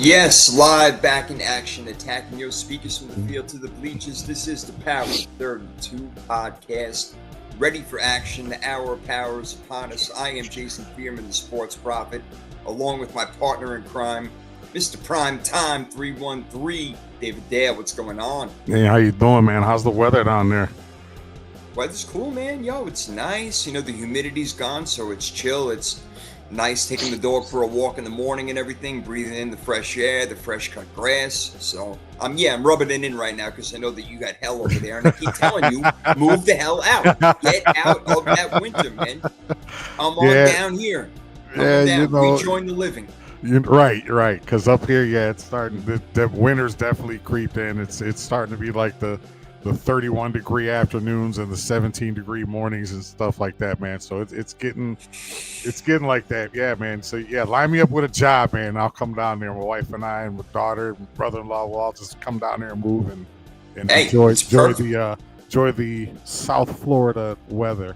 Yes, live back in action, attacking your speakers from the field to the bleachers. This is the Power 32 podcast. Ready for action. The hour of power is upon us. I am Jason Fearman, the sports prophet, along with my partner in crime, Mr. Prime Time 313, David Dale. What's going on? Hey, how you doing, man? How's the weather down there? Weather's cool, man. Yo, it's nice. You know, the humidity's gone, so it's chill. It's nice taking the dog for a walk in the morning and everything, breathing in the fresh air, the fresh cut grass. So I'm rubbing it in right now because I know that you got hell over there, and I keep telling you, move the hell out, get out of that winter, man. I'm on down here. Rejoin the living. Right. Because up here, it's starting. The winter's definitely creeped in. It's starting to be like the 31-degree afternoons and the 17-degree mornings and stuff like that, man. So it's getting like that, yeah, man. So line me up with a job, man. I'll come down there. My wife and I and my daughter and brother-in-law will all just come down there and move and enjoy the South Florida weather.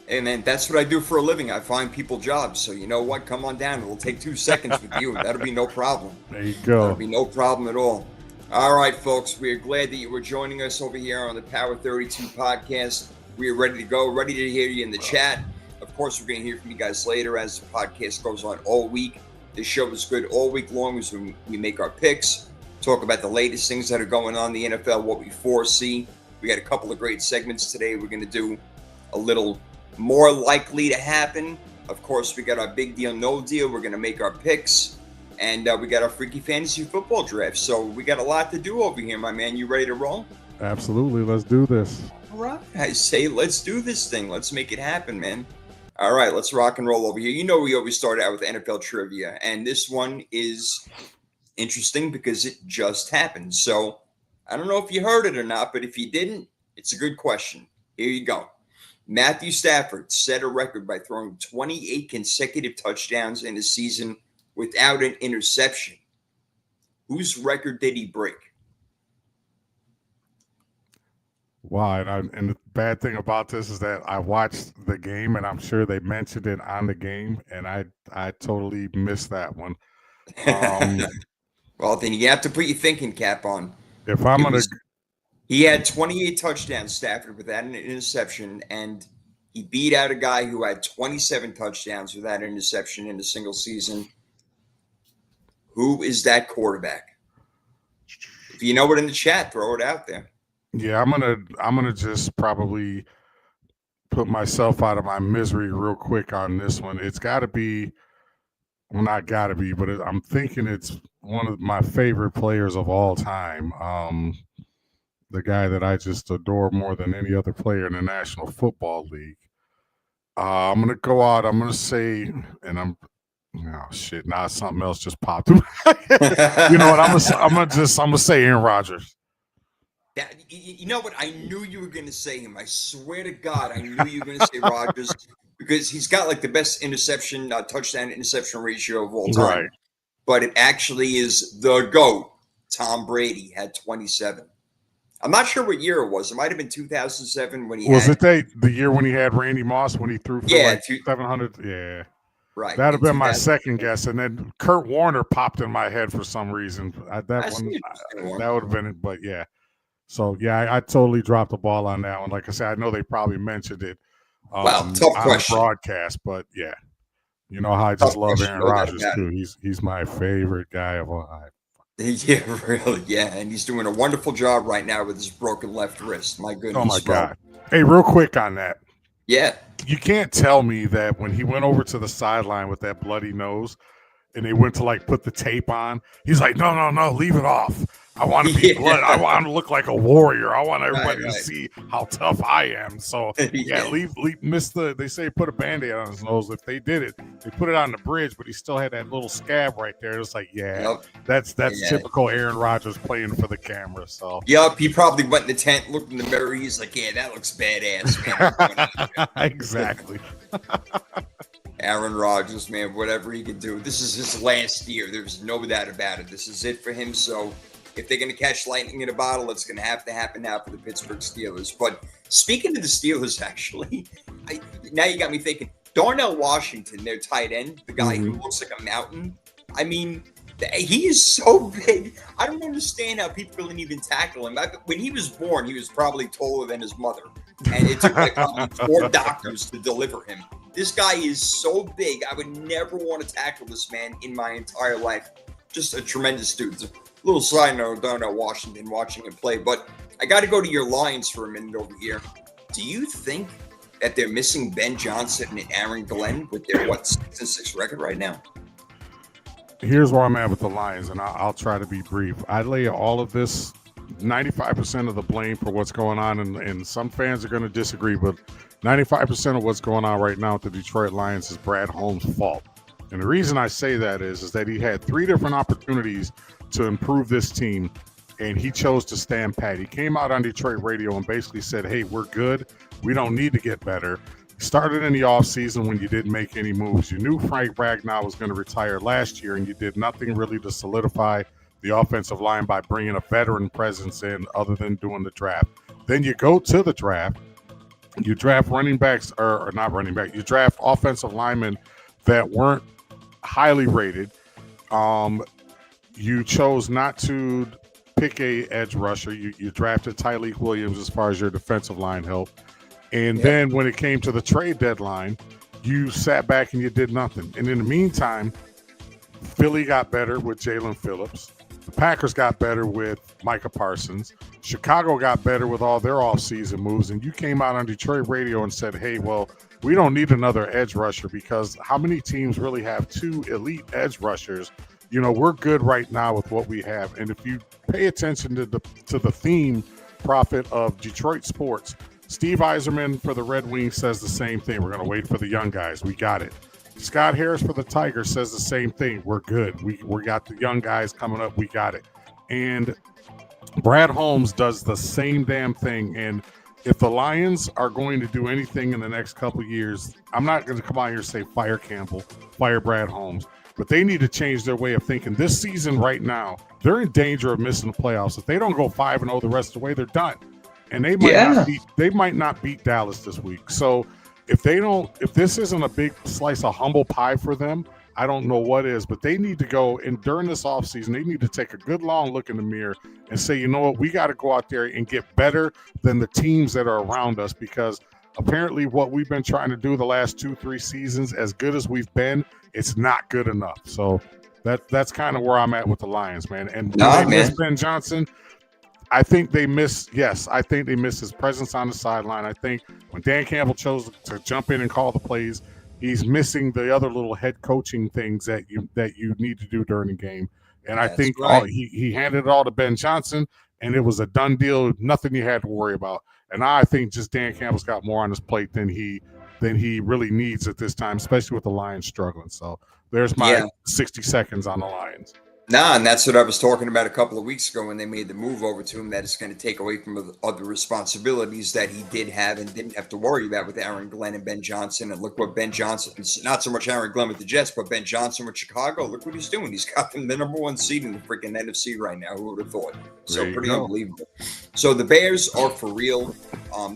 Hey, man, that's what I do for a living. I find people jobs. So you know what? Come on down. It'll take 2 seconds with you. That'll be no problem. There you go. That'll be no problem at all. All right, folks, we are glad that you were joining us over here on the Power 32 podcast. We are ready to go, ready to hear you in the chat. Of course, we're going to hear from you guys later as the podcast goes on all week. This show is good all week long as we make our picks, talk about the latest things that are going on in the NFL, what we foresee. We got a couple of great segments today. We're going to do a little more likely to happen. Of course, we got our big deal, no deal. We're going to make our picks. And we got our freaky fantasy football draft. So we got a lot to do over here, my man. You ready to roll? Absolutely. Let's do this. All right. I say let's do this thing. Let's make it happen, man. All right. Let's rock and roll over here. You know we always start out with NFL trivia. And this one is interesting because it just happened. So I don't know if you heard it or not, but if you didn't, it's a good question. Here you go. Matthew Stafford set a record by throwing 28 consecutive touchdowns in a season without an interception. Whose record did he break? Wow, and the bad thing about this is that I watched the game, and I'm sure they mentioned it on the game, and I totally missed that one. Well, then you have to put your thinking cap on. He had 28 touchdowns, Stafford, without an interception, and he beat out a guy who had 27 touchdowns without an interception in a single season. Who is that quarterback? If you know it in the chat, throw it out there. Yeah, I'm gonna just probably put myself out of my misery real quick on this one. It's got to be, well, not got to be, but I'm thinking it's one of my favorite players of all time. The guy that I just adore more than any other player in the National Football League. I'm gonna go out. I'm gonna say, and oh shit! Now something else just popped. You know what? I'm gonna say Aaron Rodgers. You know what? I knew you were gonna say him. I swear to God, I knew you were gonna say Rodgers because he's got like the best touchdown interception ratio of all time. Right. But it actually is the GOAT. Tom Brady had 27. I'm not sure what year it was. It might have been 2007 when he the year when he had Randy Moss when he threw for 700. Yeah. Right. That'd have been my second guess. And then Kurt Warner popped in my head for some reason. That would have been it. But yeah. So, yeah, I totally dropped the ball on that one. Like I said, I know they probably mentioned it tough question. The broadcast. But, yeah, you know how I just love Aaron Rodgers, too. He's my favorite guy of all time. Yeah, really. Yeah. And he's doing a wonderful job right now with his broken left wrist. My goodness. Oh, my God. Hey, real quick on that. Yeah. You can't tell me that when he went over to the sideline with that bloody nose and they went to like put the tape on, he's like, no, leave it off. I want to be blood. I want to look like a warrior. I want everybody to see how tough I am. So they say put a Band-Aid on his nose. If they did it, they put it on the bridge, but he still had that little scab right there. It's like, that's typical Aaron Rodgers playing for the camera. So he probably went in the tent, looked in the mirror. He's like, yeah, that looks badass. Exactly. Aaron Rodgers, man, whatever he can do. This is his last year. There's no doubt about it. This is it for him. So if they're going to catch lightning in a bottle, it's going to have to happen now for the Pittsburgh Steelers. But speaking of the Steelers, actually, now you got me thinking, Darnell Washington, their tight end, the guy who looks like a mountain. I mean, He is so big. I don't understand how people couldn't even tackle him. When he was born, he was probably taller than his mother. And it took like probably 4 doctors to deliver him. This guy is so big. I would never want to tackle this man in my entire life. Just a tremendous dude. It's a little side note, Darnell Washington watching him play. But I got to go to your Lions for a minute over here. Do you think that they're missing Ben Johnson and Aaron Glenn with their 6-6 record right now? Here's where I'm at with the Lions, and I'll try to be brief. I lay all of this, 95% of the blame for what's going on, and some fans are going to disagree, but 95% of what's going on right now with the Detroit Lions is Brad Holmes' fault. And the reason I say that is that he had 3 different opportunities to improve this team, and he chose to stand pat. He came out on Detroit radio and basically said, hey, we're good. We don't need to get better. Started in the offseason when you didn't make any moves. You knew Frank Ragnow was going to retire last year, and you did nothing really to solidify the offensive line by bringing a veteran presence in other than doing the draft. Then you go to the draft. You draft running backs, or not running back. You draft offensive linemen that weren't highly rated. You chose not to pick a edge rusher. You drafted Tyleik Williams as far as your defensive line help. And then when it came to the trade deadline, you sat back and you did nothing. And in the meantime, Philly got better with Jalen Phillips. The Packers got better with Micah Parsons. Chicago got better with all their offseason moves. And you came out on Detroit radio and said, hey, well, we don't need another edge rusher, because how many teams really have 2 elite edge rushers? You know, we're good right now with what we have. And if you pay attention to the theme, Prophet, of Detroit sports, Steve Yzerman for the Red Wings says the same thing. We're going to wait for the young guys. We got it. Scott Harris for the Tigers says the same thing. We're good. We got the young guys coming up. We got it. And Brad Holmes does the same damn thing. And if the Lions are going to do anything in the next couple of years, I'm not going to come out here and say fire Campbell, fire Brad Holmes, but they need to change their way of thinking. This season right now, they're in danger of missing the playoffs. If they don't go 5-0 the rest of the way, they're done. And they might not beat Dallas this week. So if this isn't a big slice of humble pie for them, I don't know what is. But they need to go, and during this offseason, they need to take a good long look in the mirror and say, you know what, we got to go out there and get better than the teams that are around us, because apparently what we've been trying to do the last 2-3 seasons, as good as we've been, it's not good enough. So that's kind of where I'm at with the Lions, man. And Ben Johnson, I think they miss his presence on the sideline. I think when Dan Campbell chose to jump in and call the plays, he's missing the other little head coaching things that you need to do during the game. And I think he handed it all to Ben Johnson, and it was a done deal, nothing you had to worry about. And I think just Dan Campbell's got more on his plate than he really needs at this time, especially with the Lions struggling. So there's my 60 seconds on the Lions. And that's what I was talking about a couple of weeks ago when they made the move over to him, that it's going to take away from other responsibilities that he did have and didn't have to worry about with Aaron Glenn and Ben Johnson. And look what Ben Johnson, not so much Aaron Glenn with the Jets, but Ben Johnson with Chicago. Look what he's doing. He's got them the number 1 seed in the freaking NFC right now. Who would have thought? So pretty unbelievable. So the Bears are for real.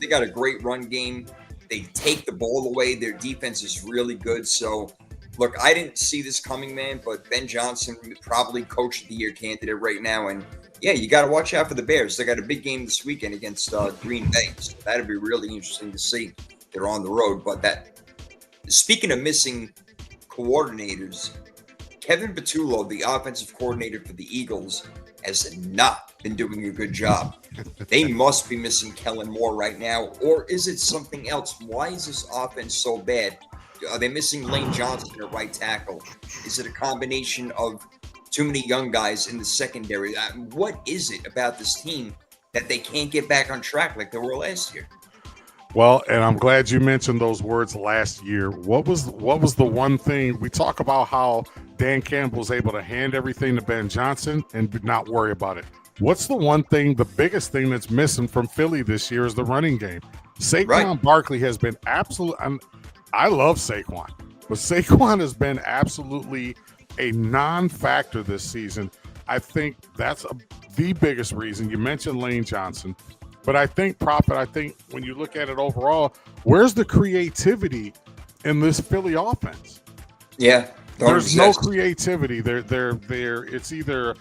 They got a great run game. They take the ball away. Their defense is really good. So look, I didn't see this coming, man, but Ben Johnson probably Coach of the Year candidate right now. And, yeah, you got to watch out for the Bears. They got a big game this weekend against Green Bay. So that'd be really interesting to see. They're on the road. But speaking of missing coordinators, Kevin Patullo, the offensive coordinator for the Eagles, has not been doing a good job. They must be missing Kellen Moore right now. Or is it something else? Why is this offense so bad? Are they missing Lane Johnson at right tackle? Is it a combination of too many young guys in the secondary? What is it about this team that they can't get back on track like they were last year? Well, and I'm glad you mentioned those words last year. What was the one thing we talk about, how Dan Campbell was able to hand everything to Ben Johnson and not worry about it? What's the one thing, the biggest thing that's missing from Philly this year is the running game. Saquon Barkley has been absolute. I love Saquon, but Saquon has been absolutely a non-factor this season. I think that's the biggest reason. You mentioned Lane Johnson, but I think, Prophet, when you look at it overall, where's the creativity in this Philly offense? Yeah. There's no exist. creativity. They're. It's either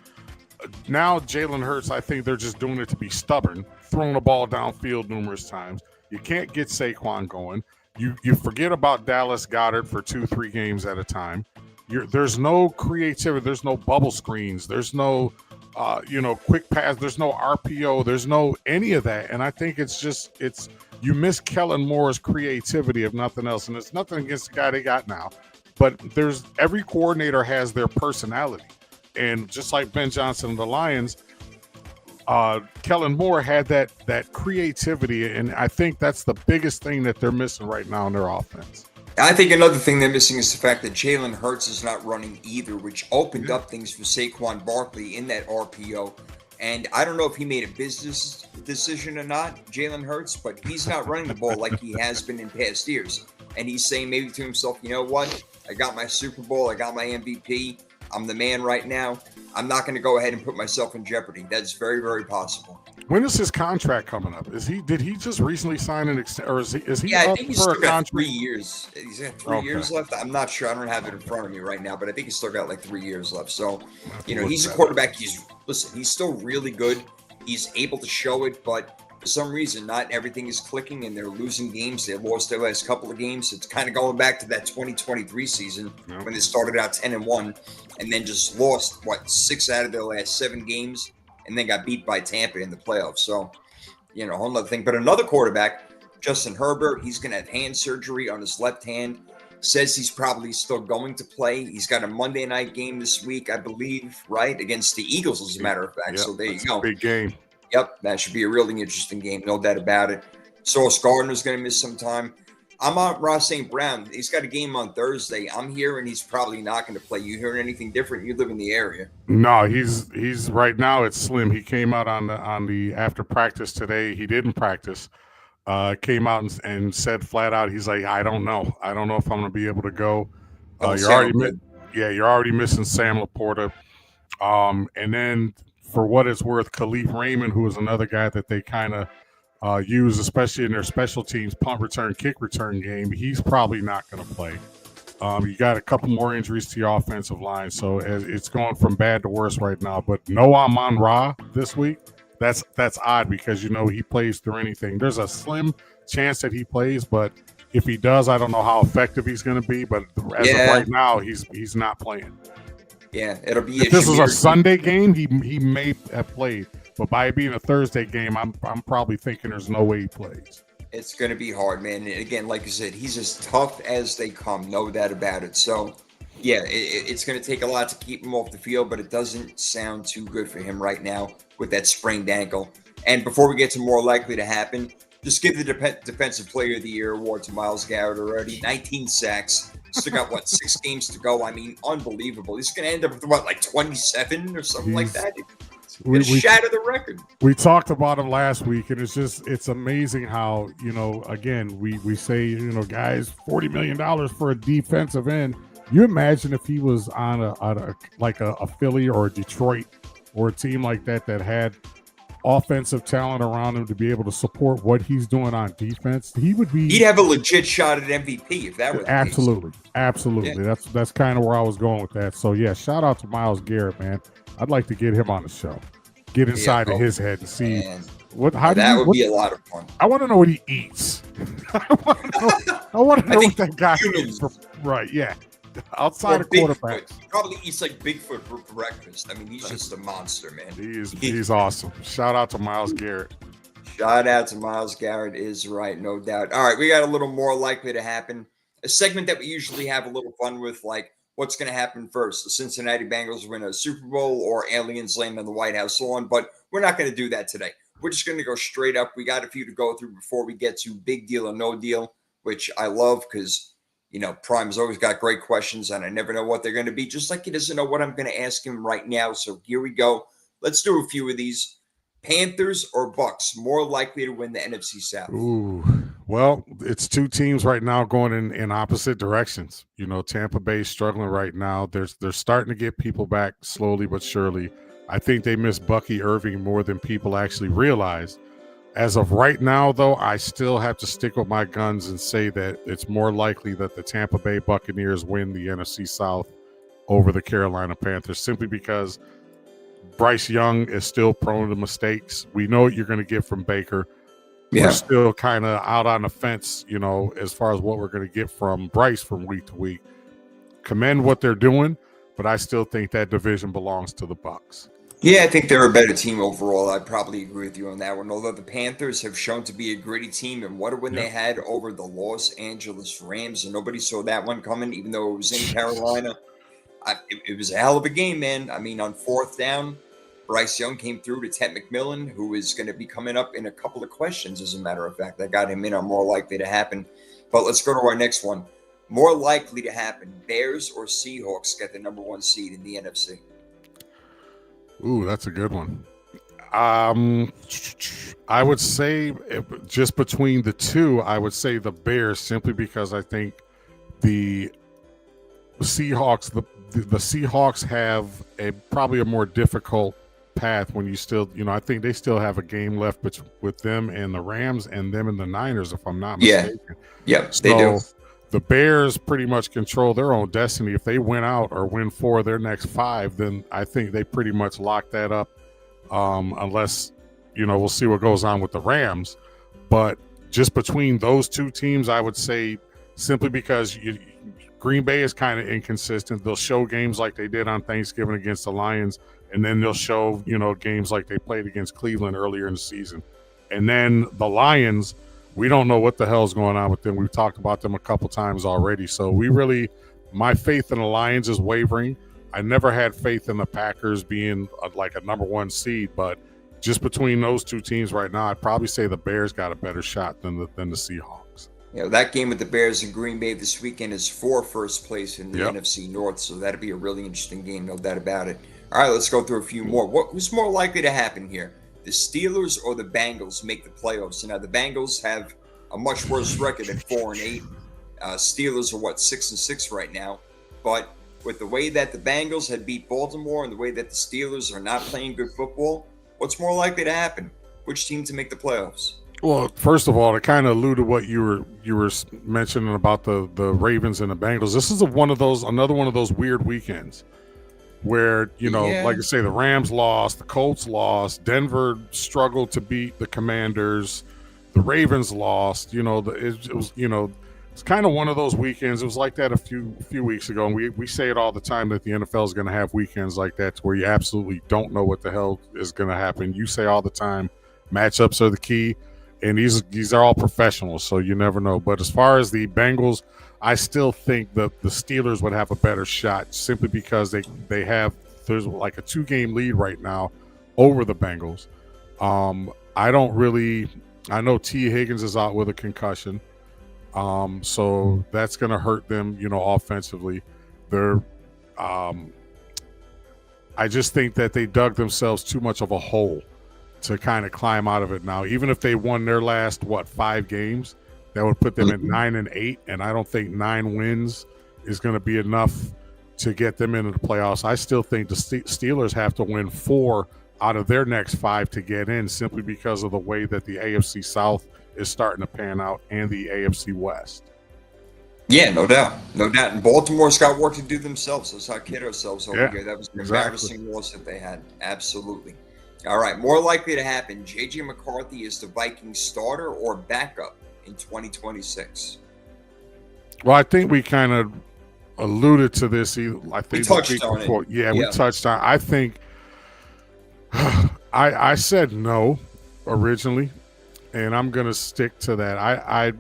now Jalen Hurts. I think they're just doing it to be stubborn, throwing the ball downfield numerous times. You can't get Saquon going. You forget about Dallas Goedert for 2-3 games at a time. There's no creativity. There's no bubble screens. There's no quick pass. There's no RPO. There's no any of that. And I think it's you miss Kellen Moore's creativity if nothing else. And it's nothing against the guy they got now, but every coordinator has their personality. And just like Ben Johnson and the Lions, Kellen Moore had that creativity, and I think that's the biggest thing that they're missing right now in their offense. I think another thing they're missing is the fact that Jalen Hurts is not running either, which opened up things for Saquon Barkley in that RPO. And I don't know if he made a business decision or not, Jalen Hurts, but he's not running the ball like he has been in past years. And he's saying maybe to himself, you know what? I got my Super Bowl. I got my MVP. I'm the man right now. I'm not going to go ahead and put myself in jeopardy. That's very, very possible. When is his contract coming up? Did he just recently sign an extension, or is he I up think he's for still a got contract? 3 years. He's got 3 years left. I'm not sure. I don't have it in front of me right now, but I think he's still got like 3 years left. So, he's a quarterback. He's still really good. He's able to show it, but for some reason, not everything is clicking, and they're losing games. They lost their last couple of games. It's kind of going back to that 2023 season when they started out 10-1, and then just lost 6 out of their last 7 games, and then got beat by Tampa in the playoffs. So, a whole nother thing. But another quarterback, Justin Herbert, he's going to have hand surgery on his left hand. Says he's probably still going to play. He's got a Monday night game this week, I believe, right, against the Eagles, as a matter of fact. Yep, so there you go. Big game. Yep, that should be a really interesting game, no doubt about it. Sauce Gardner's going to miss some time. I'm on Ross St. Brown. He's got a game on Thursday. I'm hearing he's probably not going to play. You hearing anything different? You live in the area. No, he's right now. It's slim. He came out on the after practice today. He didn't practice. Came out and said flat out, he's like, I don't know if I'm going to be able to go. You're already missing Sam Laporta. And then, for what it's worth, Khalif Raymond, who is another guy that they kind of use, especially in their special teams punt return, kick return game, he's probably not going to play. You got a couple more injuries to your offensive line, so it's going from bad to worse right now. But no Amon-Ra this week, that's odd because he plays through anything. There's a slim chance that he plays, but if he does, I don't know how effective he's going to be. But as of right now, he's not playing. Yeah, it'll be. If this was a Sunday game, he may have played, but by it being a Thursday game, I'm probably thinking there's no way he plays. It's going to be hard, man. And again, like you said, he's as tough as they come, no doubt about it. So, yeah, it's going to take a lot to keep him off the field, but it doesn't sound too good for him right now with that sprained ankle. And before we get to more likely to happen, just give the Defensive Player of the Year award to Myles Garrett already. 19 sacks. Still got 6 games to go. I mean, unbelievable. He's going to end up with 27 or something like that. We shatter the record. We talked about him last week, and it's amazing how again we say guys, $40 million for a defensive end. You imagine if he was on a Philly or a Detroit or a team like that had offensive talent around him to be able to support what he's doing on defense, he'd have a legit shot at MVP if that was absolutely. Yeah. That's kind of where I was going with that. So yeah, shout out to Myles Garrett, man. I'd like to get him on the show, get inside of his head and see that would be a lot of fun. I want to know what he eats. I want to know what that guy eats. Right? Yeah. Outside of quarterbacks, he probably eats like Bigfoot for breakfast. I mean, he's just a monster, man. He's awesome. Shout out to Myles Garrett. Shout out to Myles Garrett is right, no doubt. All right, we got a little more likely to happen. A segment that we usually have a little fun with, like what's going to happen first: the Cincinnati Bengals win a Super Bowl or aliens land on the White House lawn. But we're not going to do that today. We're just going to go straight up. We got a few to go through before we get to big deal or no deal, which I love because Prime's always got great questions, and I never know what they're going to be, just like he doesn't know what I'm going to ask him right now. So here we go. Let's do a few of these. Panthers or Bucks more likely to win the NFC South? Ooh, well, it's two teams right now going in opposite directions. Tampa Bay struggling right now. They're starting to get people back slowly but surely. I think they miss Bucky Irving more than people actually realize. As of right now, though, I still have to stick with my guns and say that it's more likely that the Tampa Bay Buccaneers win the NFC South over the Carolina Panthers, simply because Bryce Young is still prone to mistakes. We know what you're going to get from Baker. Yeah. We're still kind of out on the fence, as far as what we're going to get from Bryce from week to week. Commend what they're doing, but I still think that division belongs to the Bucs. Yeah, I think they're a better team overall. I'd probably agree with you on that one. Although the Panthers have shown to be a gritty team, and what a win they had over the Los Angeles Rams, and nobody saw that one coming, even though it was in Carolina. It was a hell of a game, man. I mean, on fourth down, Bryce Young came through to Ted McMillan, who is going to be coming up in a couple of questions, as a matter of fact. That got him in on more likely to happen. But let's go to our next one. More likely to happen, Bears or Seahawks get the number 1 seed in the NFC? Ooh, that's a good one. I would say just between the two, I would say the Bears, simply because I think the Seahawks, the Seahawks have probably a more difficult path when you still, I think they still have a game left with them and the Rams and them and the Niners, if I'm not mistaken. Yeah, they do. The Bears pretty much control their own destiny. If they win out or win 4 of their next 5, then I think they pretty much lock that up, unless, we'll see what goes on with the Rams. But just between those two teams, I would say, simply because Green Bay is kind of inconsistent. They'll show games like they did on Thanksgiving against the Lions, and then they'll show, games like they played against Cleveland earlier in the season. And then the Lions, we don't know what the hell's going on with them. We've talked about them a couple times already. So my faith in the Lions is wavering. I never had faith in the Packers being like a number 1 seed, but just between those two teams right now, I'd probably say the Bears got a better shot than the Seahawks. That game with the Bears and Green Bay this weekend is for first place in the NFC North, so that'll be a really interesting game, no doubt about it. All right, let's go through a few more. Who's more likely to happen here? The Steelers or the Bengals make the playoffs? So now the Bengals have a much worse record at 4-8. Steelers are 6-6 right now. But with the way that the Bengals had beat Baltimore and the way that the Steelers are not playing good football, what's more likely to happen? Which team to make the playoffs? Well, first of all, to kind of allude to what you were mentioning about the Ravens and the Bengals, this is another one of those weird weekends where, like I say, the Rams lost, the Colts lost, Denver struggled to beat the Commanders, the Ravens lost. It's kind of one of those weekends. It was like that a few weeks ago, and we say it all the time that the NFL is going to have weekends like that to where you absolutely don't know what the hell is going to happen. You say all the time, matchups are the key, and these are all professionals, so you never know. But as far as the Bengals, I still think that the Steelers would have a better shot, simply because there's like a 2-game lead right now over the Bengals. I know T. Higgins is out with a concussion, so that's going to hurt them, offensively. I just think that they dug themselves too much of a hole to kind of climb out of it now. Even if they won their last 5 games, that would put them at 9-8, and I don't think 9 wins is going to be enough to get them into the playoffs. I still think the Steelers have to win 4 out of their next 5 to get in, simply because of the way that the AFC South is starting to pan out and the AFC West. Yeah, no doubt. And Baltimore's got work to do themselves. Let's not kid ourselves over here. That was an embarrassing loss that they had. Absolutely. All right, more likely to happen, J.J. McCarthy is the Vikings starter or backup in 2026? Well, I think we kind of alluded to this. I think we touched on it. Yeah, we touched on it. I think I said no originally, and I'm going to stick to that.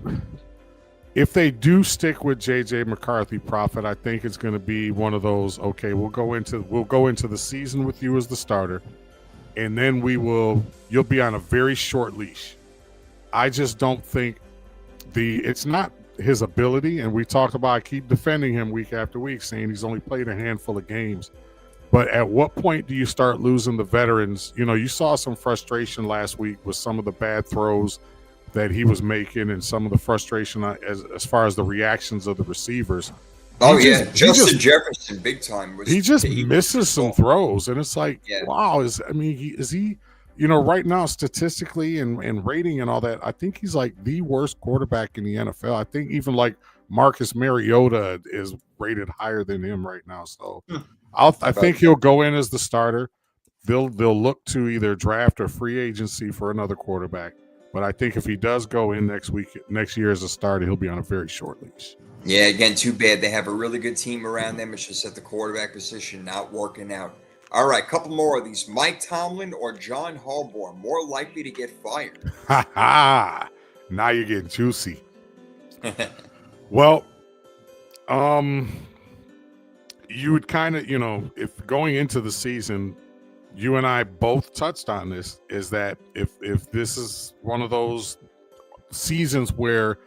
If they do stick with J.J. McCarthy, Prophet, I think it's going to be one of those, okay, we'll go into the season with you as the starter, and then you'll be on a very short leash. I just don't think it's not his ability, and we talked about, I keep defending him week after week, saying he's only played a handful of games. But at what point do you start losing the veterans? You saw some frustration last week with some of the bad throws that he was making, and some of the frustration as far as the reactions of the receivers. Justin Jefferson, big time. He just misses some throws, and it's like, wow. Is he? Right now, statistically and rating and all that, I think he's like the worst quarterback in the NFL. I think even like Marcus Mariota is rated higher than him right now. So Hmm. I think he'll go in as the starter. They'll look to either draft or free agency for another quarterback. But I think if he does go in next year as a starter, he'll be on a very short leash. Yeah, again, too bad. They have a really good team around them. It's just at the quarterback position not working out. All right, couple more of these. Mike Tomlin or John Harbaugh more likely to get fired? Ha ha! Now you're getting juicy. Well, you would kind of, if going into the season, you and I both touched on this, is that if this is one of those seasons where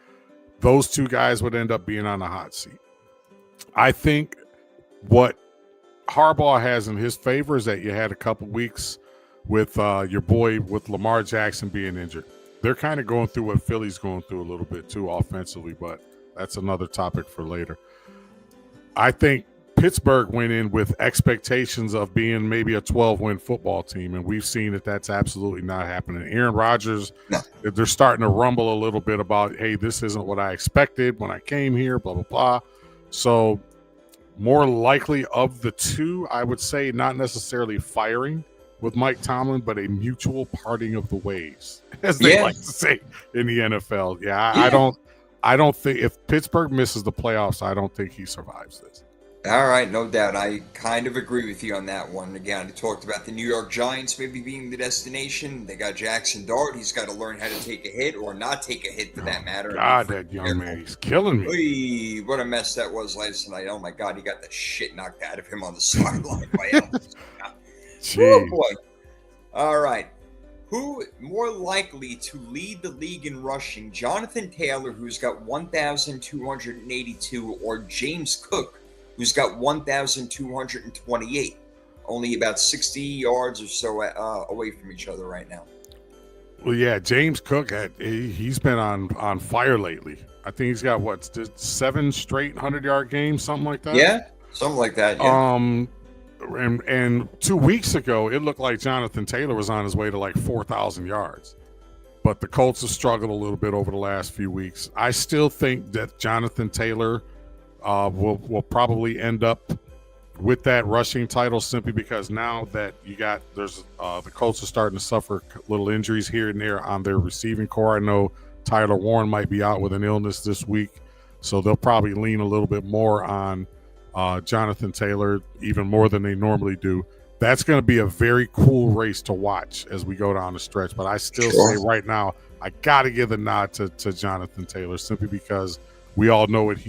those two guys would end up being on the hot seat. I think what Harbaugh has in his favor is that you had a couple weeks with your boy with Lamar Jackson being injured. They're kind of going through what Philly's going through a little bit too offensively, but that's another topic for later. I think Pittsburgh went in with expectations of being maybe a 12-win football team, and we've seen that that's absolutely not happening. Aaron Rodgers, they're starting to rumble a little bit about, hey, this isn't what I expected when I came here, blah, blah, blah. So more likely of the two, I would say not necessarily firing with Mike Tomlin, but a mutual parting of the ways, as they like to say in the NFL. I don't think if Pittsburgh misses the playoffs, I don't think he survives this. All right, no doubt. I kind of agree with you on that one. Again, you talked about the New York Giants maybe being the destination. They got Jackson Dart. He's got to learn how to take a hit or not take a hit for that matter. God, that young man, he's killing me. Oy, what a mess that was last night. Oh, my God, he got the shit knocked out of him on the sideline by Elvis. Oh, boy. All right. Who more likely to lead the league in rushing, Jonathan Taylor, who's got 1,282, or James Cook, who's got 1,228, only about 60 yards or so away from each other right now? Well, yeah, James Cook, he's been on fire lately. I think he's got, 7 straight 100-yard games, something like that? Yeah, something like that, yeah. And 2 weeks ago, it looked like Jonathan Taylor was on his way to like 4,000 yards. But the Colts have struggled a little bit over the last few weeks. I still think that Jonathan Taylor will probably end up with that rushing title, simply because now that the Colts are starting to suffer little injuries here and there on their receiving core. I know Tyler Warren might be out with an illness this week, so they'll probably lean a little bit more on Jonathan Taylor, even more than they normally do. That's going to be a very cool race to watch as we go down the stretch. But I still say right now, I got to give the nod to Jonathan Taylor, simply because we all know it.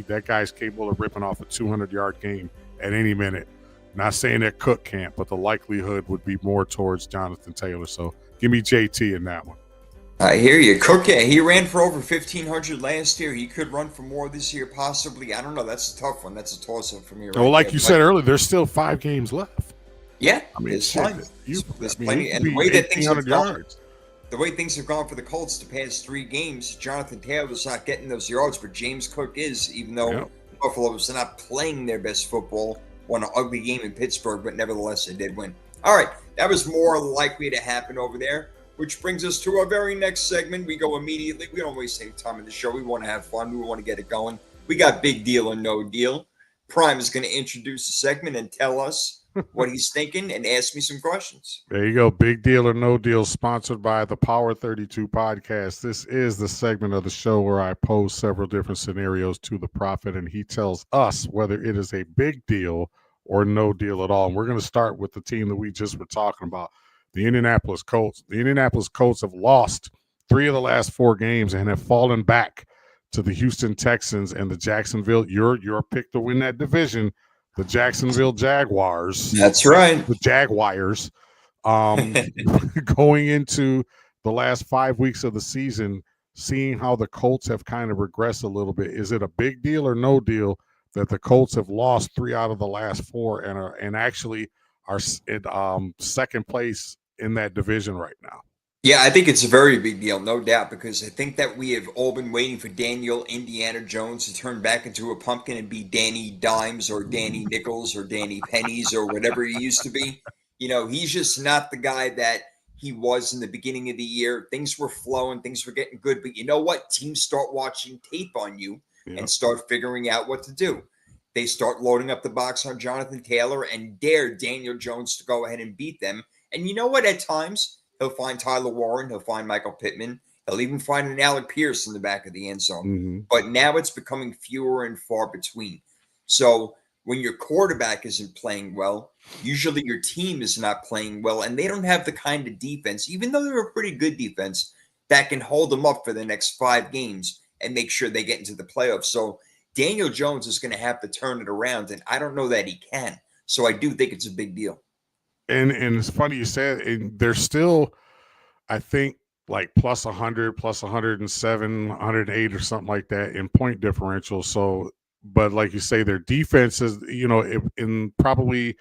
That guy's capable of ripping off a 200-yard game at any minute. Not saying that Cook can't, but the likelihood would be more towards Jonathan Taylor. So give me JT in that one. I hear you. Cook, he ran for over 1,500 last year. He could run for more this year, possibly. I don't know. That's a tough one. That's a toss-up for me. Well, like you said earlier, there's still 5 games left. Yeah, I mean, there's plenty. And the way that things have gone, the way things have gone for the Colts the past 3 games, Jonathan Taylor's not getting those yards, but James Cook is, even though Buffalo was not playing their best football. Won an ugly game in Pittsburgh, but nevertheless, they did win. All right, that was more likely to happen over there. Which brings us to our very next segment. We go immediately. We don't waste any time in the show. We want to have fun. We want to get it going. We got Big Deal or No Deal. Prime is going to introduce the segment and tell us what he's thinking and ask me some questions. There you go. Big Deal or No Deal, sponsored by the Power 32 podcast. This is the segment of the show where I pose several different scenarios to the prophet, and he tells us whether it is a big deal or no deal at all. And we're going to start with the team that we just were talking about, the Indianapolis Colts. The Indianapolis Colts have lost 3 of the last 4 games and have fallen back to the Houston Texans and the Jacksonville, your pick to win that division, the Jacksonville Jaguars. That's right. The Jaguars. Going into the last 5 weeks of the season, seeing how the Colts have kind of regressed a little bit. Is it a big deal or no deal that the Colts have lost 3 out of the last 4 and actually are in second place in that division right now? Yeah, I think it's a very big deal, no doubt, because I think that we have all been waiting for Daniel Indiana Jones to turn back into a pumpkin and be Danny Dimes or Danny Nickels or Danny Pennies or whatever he used to be. He's just not the guy that he was in the beginning of the year. Things were flowing, things were getting good, but you know what? Teams start watching tape on you and start figuring out what to do. They start loading up the box on Jonathan Taylor and dare Daniel Jones to go ahead and beat them. And you know what? At times, he'll find Tyler Warren. He'll find Michael Pittman. He'll even find an Alec Pierce in the back of the end zone. Mm-hmm. But now it's becoming fewer and far between. So when your quarterback isn't playing well, usually your team is not playing well, and they don't have the kind of defense, even though they're a pretty good defense, that can hold them up for the next 5 games and make sure they get into the playoffs. So Daniel Jones is going to have to turn it around, and I don't know that he can. So I do think it's a big deal. And it's funny you said, and they're still, I think, like plus 100, plus 107, 108 or something like that in point differential. So, but like you say, their defense is, in probably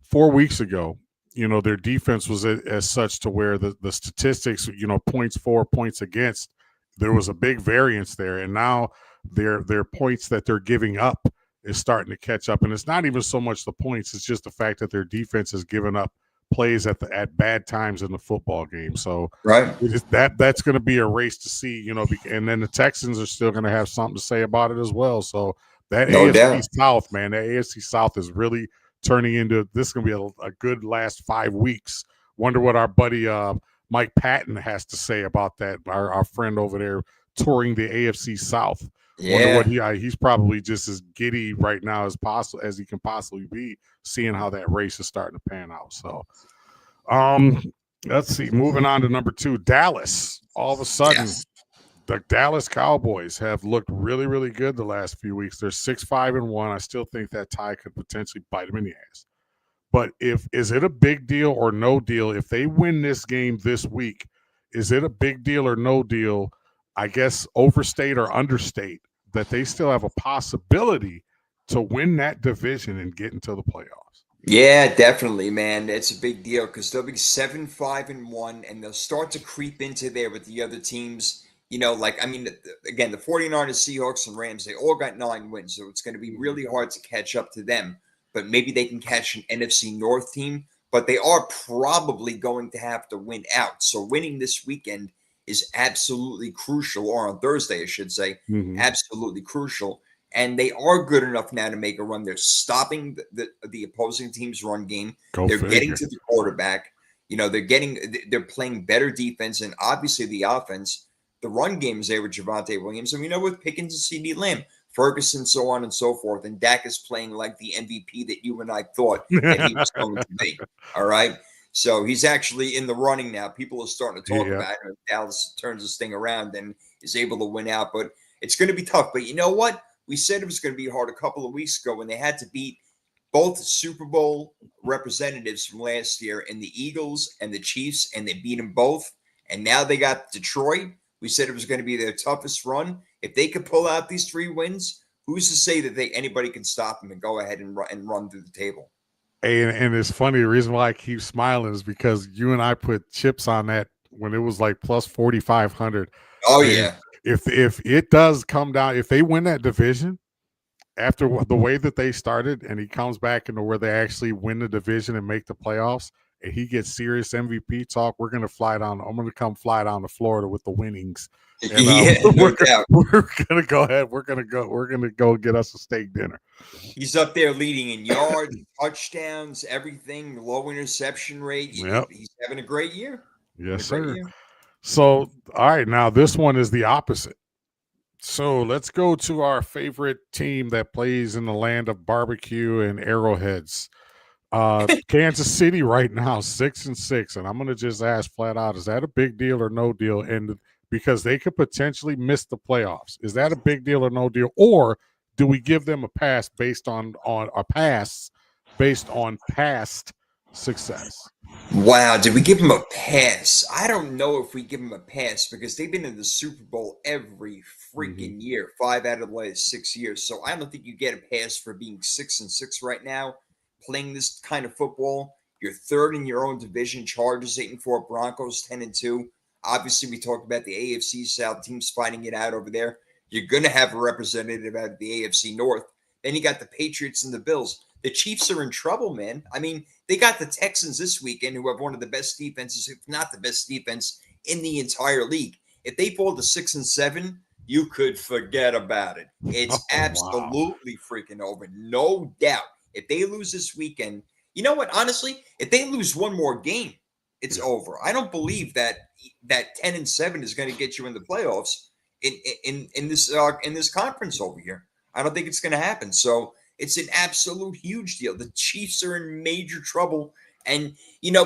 4 weeks ago, their defense was as such to where the statistics, points for, points against, there was a big variance there. And now their points that they're giving up is starting to catch up. And it's not even so much the points, it's just the fact that their defense has given up plays at bad times in the football game. So right, that's going to be a race to see, and then the Texans are still going to have something to say about it as well. So that no AFC doubt. South, man, that AFC South is really turning into, this is going to be a good last 5 weeks. Wonder what our buddy Mike Patton has to say about that. Our friend over there touring the AFC South. Yeah. Wonder what he's probably just as giddy right now as he can possibly be, seeing how that race is starting to pan out. So, let's see. Moving on to number 2, Dallas. All of a sudden, the Dallas Cowboys have looked really, really good the last few weeks. They're 6-5-1. I still think that tie could potentially bite them in the ass. But is it a big deal or no deal if they win this game this week? Is it a big deal or no deal? I guess overstate or understate that they still have a possibility to win that division and get into the playoffs. Yeah, definitely, man. It's a big deal because they'll be 7-5-1, and they'll start to creep into there with the other teams. Again, the 49ers, Seahawks, and Rams, they all got 9 wins, so it's going to be really hard to catch up to them. But maybe they can catch an NFC North team, but they are probably going to have to win out. So winning this weekend is absolutely crucial, or on Thursday, I should say, absolutely crucial. And they are good enough now to make a run. They're stopping the opposing team's run game. They're getting to the quarterback. They're playing better defense, and obviously the offense. The run game is there with Javonte Williams, and with Pickens and CeeDee Lamb, Ferguson, so on and so forth. And Dak is playing like the MVP that you and I thought that he was going to be. All right. So he's actually in the running now. People are starting to talk about it. If Dallas turns this thing around and is able to win out. But it's going to be tough. But you know what? We said it was going to be hard a couple of weeks ago when they had to beat both Super Bowl representatives from last year in the Eagles and the Chiefs, and they beat them both. And now they got Detroit. We said it was going to be their toughest run. If they could pull out these 3 wins, who's to say that anybody can stop them and go ahead and run through the table? And it's funny, the reason why I keep smiling is because you and I put chips on that when it was like plus 4,500. Oh, yeah. If it does come down, if they win that division after the way that they started, and he comes back into where they actually win the division and make the playoffs, and he gets serious MVP talk, we're going to fly down. I'm going to come fly down to Florida with the winnings. And, we're going to go ahead. We're going to go get us a steak dinner. He's up there leading in yards, touchdowns, everything, low interception rate. Yep. He's having a great year. Yes, sir. So, all right, now this one is the opposite. So let's go to our favorite team that plays in the land of barbecue and arrowheads. Kansas City right now, 6-6. And I'm going to just ask flat out, is that a big deal or no deal? And because they could potentially miss the playoffs, is that a big deal or no deal? Or do we give them a pass based on past success? Wow, did we give them a pass? I don't know if we give them a pass because they've been in the Super Bowl every freaking year, 5 out of the last 6 years. So I don't think you get a pass for being 6-6 right now, playing this kind of football. You're third in your own division. Chargers 8-4, Broncos 10-2. Obviously, we talked about the AFC South teams fighting it out over there. You're going to have a representative out of the AFC North. Then you got the Patriots and the Bills. The Chiefs are in trouble, man. I mean, they got the Texans this weekend, who have one of the best defenses, if not the best defense in the entire league. If they fall to 6-7, you could forget about it. It's Oh, wow. absolutely freaking over. No doubt. If they lose this weekend, you know what? Honestly, if they lose one more game, it's Yeah. over. I don't believe that 10-7 is going to get you in the playoffs in this conference over here. I don't think it's going to happen. So it's an absolute huge deal. The Chiefs are in major trouble, and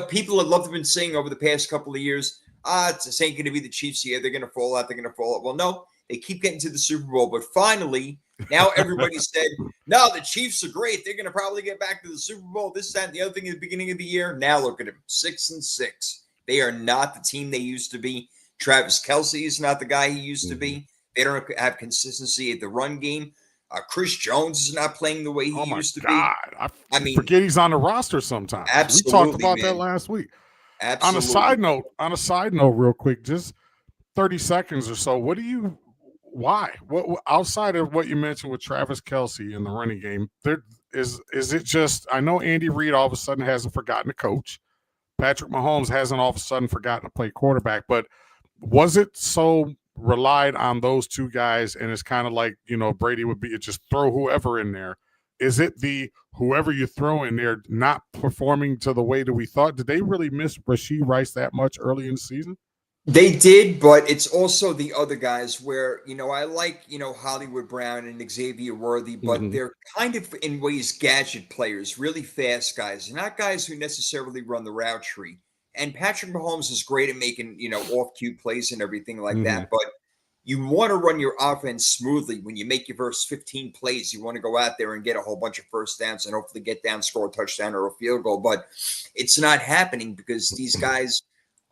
people have loved been saying over the past couple of years, this ain't going to be the Chiefs here. They're going to fall out. They're going to fall out. Well, no, they keep getting to the Super Bowl, but finally, now everybody said, no, the Chiefs are great. They're going to probably get back to the Super Bowl. This, that, and the other thing at the beginning of the year. Now look at them, 6-6. They are not the team they used to be. Travis Kelce is not the guy he used to be. They don't have consistency at the run game. Chris Jones is not playing the way he used to be. I mean, forget he's on the roster sometimes. We talked about that last week. Absolutely. On a side note, real quick, just 30 seconds or so. Why? What outside of what you mentioned with Travis Kelce in the running game? Is it just? I know Andy Reid all of a sudden hasn't forgotten to coach. Patrick Mahomes hasn't all of a sudden forgotten to play quarterback. But was it so relied on those two guys, and it's kind of like Brady would be just throw whoever in there? Is it the whoever you throw in there not performing to the way that we thought? Did they really miss Rashee Rice that much early in the season? They did, but it's also the other guys where, I like, Hollywood Brown and Xavier Worthy, but they're kind of in ways gadget players, really fast guys, not guys who necessarily run the route tree. And Patrick Mahomes is great at making, off-cue plays and everything like that, but you want to run your offense smoothly. When you make your first 15 plays, you want to go out there and get a whole bunch of first downs and hopefully get down, score a touchdown or a field goal, but it's not happening because these guys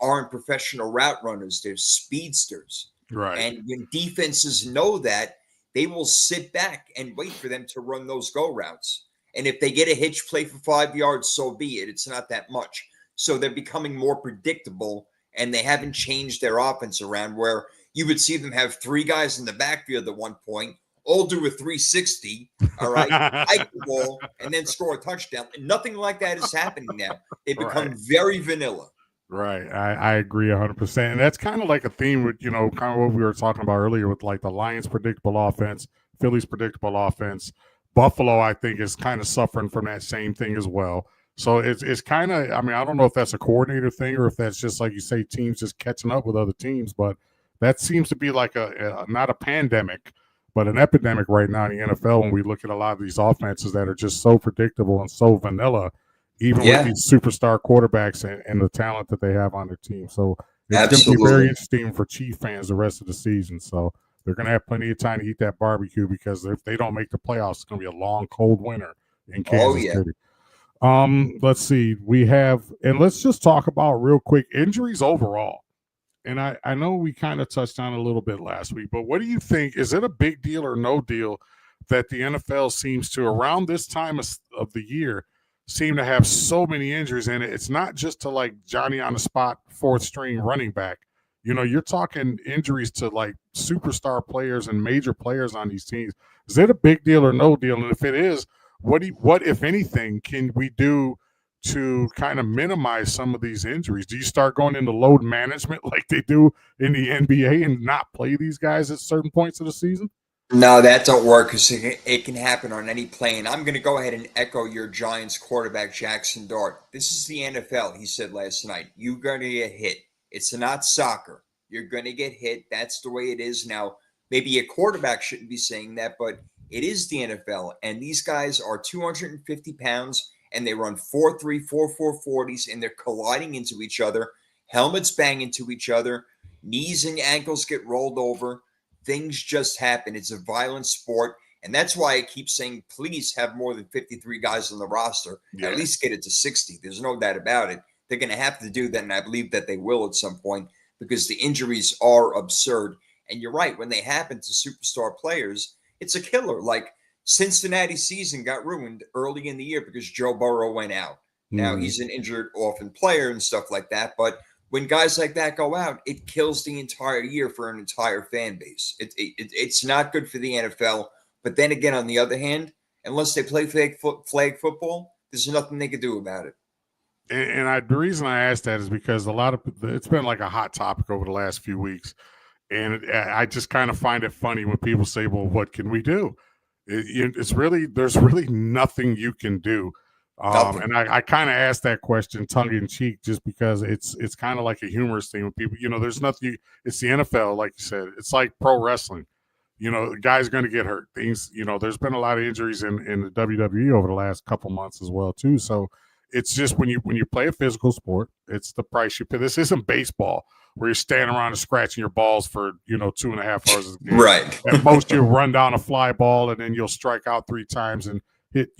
aren't professional route runners. They're speedsters. Right. And when defenses know that, they will sit back and wait for them to run those go routes. And if they get a hitch play for 5 yards, so be it. It's not that much. So they're becoming more predictable, and they haven't changed their offense around where you would see them have three guys in the backfield at one point, all do a 360, all right, hike the ball, and then score a touchdown. And nothing like that is happening now. They become very vanilla. Right. I agree 100%. And that's kind of like a theme with, kind of what we were talking about earlier with like the Lions' predictable offense, Philly's predictable offense. Buffalo, I think, is kind of suffering from that same thing as well. So it's kind of, I mean, I don't know if that's a coordinator thing or if that's just, like you say, teams just catching up with other teams. But that seems to be like not a pandemic, but an epidemic right now in the NFL when we look at a lot of these offenses that are just so predictable and so vanilla, even with these superstar quarterbacks and the talent that they have on their team. So it's going to be very interesting for Chief fans the rest of the season. So they're going to have plenty of time to eat that barbecue because if they don't make the playoffs, it's going to be a long, cold winter in Kansas City. Let's see. And let's just talk about real quick injuries overall. And I know we kind of touched on it a little bit last week, but what do you think? Is it a big deal or no deal that the NFL seems to, around this time of the year, seem to have so many injuries in it? It's not just to like Johnny on the spot, fourth string running back. You're talking injuries to like superstar players and major players on these teams. Is it a big deal or no deal? And if it is, what if anything, can we do to kind of minimize some of these injuries? Do you start going into load management like they do in the NBA and not play these guys at certain points of the season? No, that don't work because it can happen on any play. And I'm going to go ahead and echo your Giants quarterback, Jackson Dart. This is the NFL, he said last night. You're going to get hit. It's not soccer. You're going to get hit. That's the way it is now. Maybe a quarterback shouldn't be saying that, but it is the NFL. And these guys are 250 pounds, and they run 4.3, 4.4 40s, and they're colliding into each other. Helmets bang into each other. Knees and ankles get rolled over. Things just happen. It's a violent sport. And that's why I keep saying, please have more than 53 guys on the roster. Yeah. At least get it to 60. There's no doubt about it. They're going to have to do that, and I believe that they will at some point because the injuries are absurd. And you're right. When they happen to superstar players, it's a killer. Like Cincinnati's season got ruined early in the year because Joe Burrow went out. Now he's an injured orphan player and stuff like that. But when guys like that go out, it kills the entire year for an entire fan base. It's not good for the NFL. But then again, on the other hand, unless they play flag football, there's nothing they can do about it. And the reason I asked that is because it's been like a hot topic over the last few weeks. And I just kind of find it funny when people say, well, what can we do? There's really nothing you can do. Nothing. And I kind of asked that question tongue in cheek, just because it's kind of like a humorous thing when people, there's nothing. It's the NFL, like you said. It's like pro wrestling. The guy's going to get hurt. Things, there's been a lot of injuries in the WWE over the last couple months as well too. So it's just when you play a physical sport, it's the price you pay. This isn't baseball where you're standing around and scratching your balls for 2.5 hours a game. Right. At most, you'll run down a fly ball and then you'll strike out 3 times and hit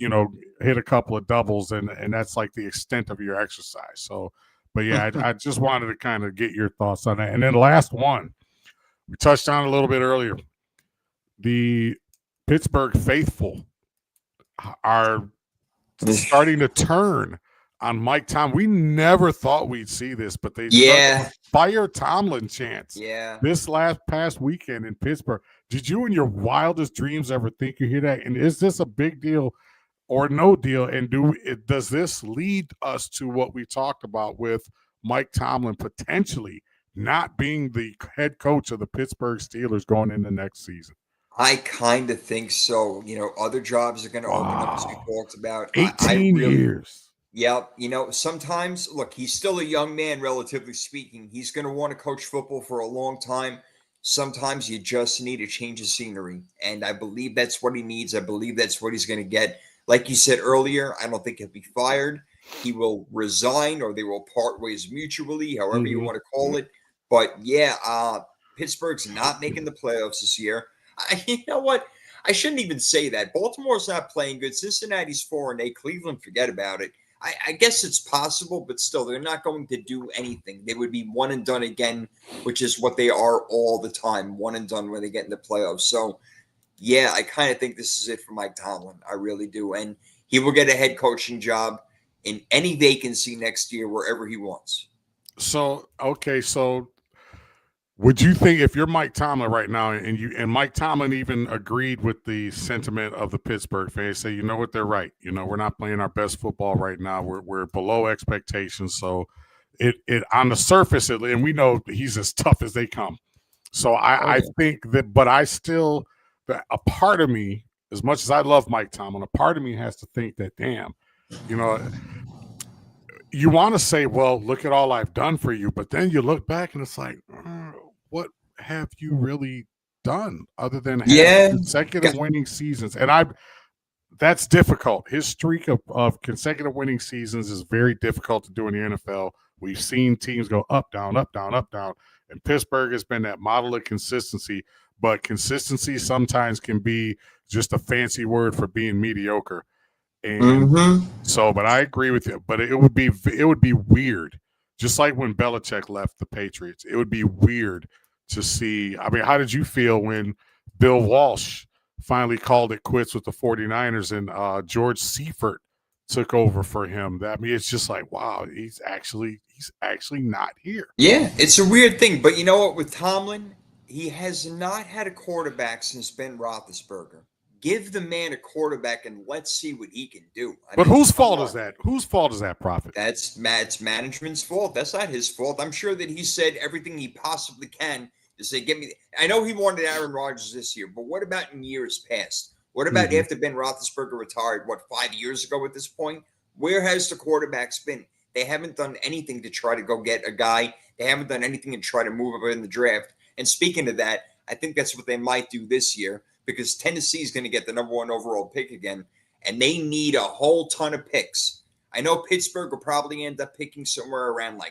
a couple of doubles, and that's like the extent of your exercise. So, but yeah, I just wanted to kind of get your thoughts on that. And then the last one we touched on a little bit earlier. The Pittsburgh faithful are starting to turn on Mike Tomlin. We never thought we'd see this, but they fire Tomlin chants. Yeah. This past weekend in Pittsburgh. Did you in your wildest dreams ever think you hear that? And is this a big deal or no deal? And does this lead us to what we talked about with Mike Tomlin potentially not being the head coach of the Pittsburgh Steelers going into next season? I kind of think so. Other jobs are going to open up, as we talked about. 18 years. Yeah. Sometimes, look, he's still a young man, relatively speaking. He's going to want to coach football for a long time. Sometimes you just need a change of scenery. And I believe that's what he needs. I believe that's what he's going to get. Like you said earlier, I don't think he'll be fired. He will resign, or they will part ways mutually, however you want to call it. But yeah, Pittsburgh's not making the playoffs this year. You know what? I shouldn't even say that. Baltimore's not playing good. Cincinnati's 4-8. Cleveland, forget about it. I guess it's possible, but still, they're not going to do anything. They would be one and done again, which is what they are all the time, one and done when they get in the playoffs. So, yeah, I kind of think this is it for Mike Tomlin. I really do. And he will get a head coaching job in any vacancy next year, wherever he wants. So, okay, so would you think, if you're Mike Tomlin right now, and Mike Tomlin even agreed with the sentiment of the Pittsburgh fans, say, what, they're right. We're not playing our best football right now. We're below expectations. So it on the surface, and we know he's as tough as they come. So I think that, but I still, a part of me, as much as I love Mike Tomlin, a part of me has to think that, damn, you want to say, well, look at all I've done for you. But then you look back and it's like, what have you really done other than having consecutive winning seasons? And that's difficult. His streak of consecutive winning seasons is very difficult to do in the NFL. We've seen teams go up, down, up, down, up, down. And Pittsburgh has been that model of consistency. But consistency sometimes can be just a fancy word for being mediocre. And so, but I agree with you. But it would be weird, just like when Belichick left the Patriots. It would be weird to see. I mean, how did you feel when Bill Walsh finally called it quits with the 49ers and George Seifert took over for him? It's just like, wow, he's actually not here. Yeah, it's a weird thing. But you know what? With Tomlin, he has not had a quarterback since Ben Roethlisberger. Give the man a quarterback and let's see what he can do. But whose fault is that? Whose fault is that, Prophet? It's management's fault. That's not his fault. I'm sure that he said everything he possibly can to say, "Give me." I know he wanted Aaron Rodgers this year, but what about in years past? What about after Ben Roethlisberger retired? 5 years ago at this point? Where has the quarterbacks been? They haven't done anything to try to go get a guy. They haven't done anything to try to move up in the draft. And speaking of that, I think that's what they might do this year, because Tennessee is going to get the number 1 overall pick again, and they need a whole ton of picks. I know Pittsburgh will probably end up picking somewhere around,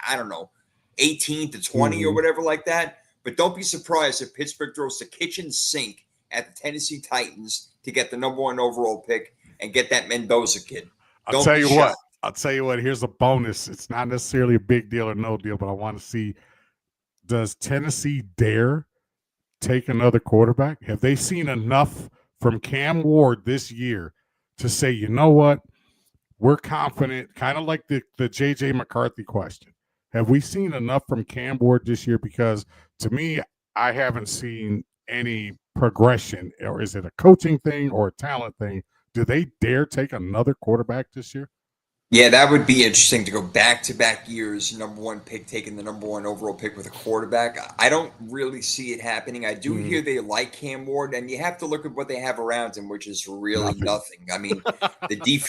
I don't know, 18 to 20 or whatever like that. But don't be surprised if Pittsburgh throws the kitchen sink at the Tennessee Titans to get the number 1 overall pick and get that Mendoza kid. I'll tell you what, here's a bonus. It's not necessarily a big deal or no deal, but I want to see, does Tennessee dare take another quarterback? Have they seen enough from Cam Ward this year to say, you know what, we're confident, kind of like the J.J. McCarthy question. Have we seen enough from Cam Ward this year? Because to me, I haven't seen any progression. Or is it a coaching thing or a talent thing? Do they dare take another quarterback this year? Yeah, that would be interesting to go back-to-back years, number one pick, taking the number one overall pick with a quarterback. I don't really see it happening. I do Mm, hear they like Cam Ward, and you have to look at what they have around him, which is really nothing. nothing. I mean, the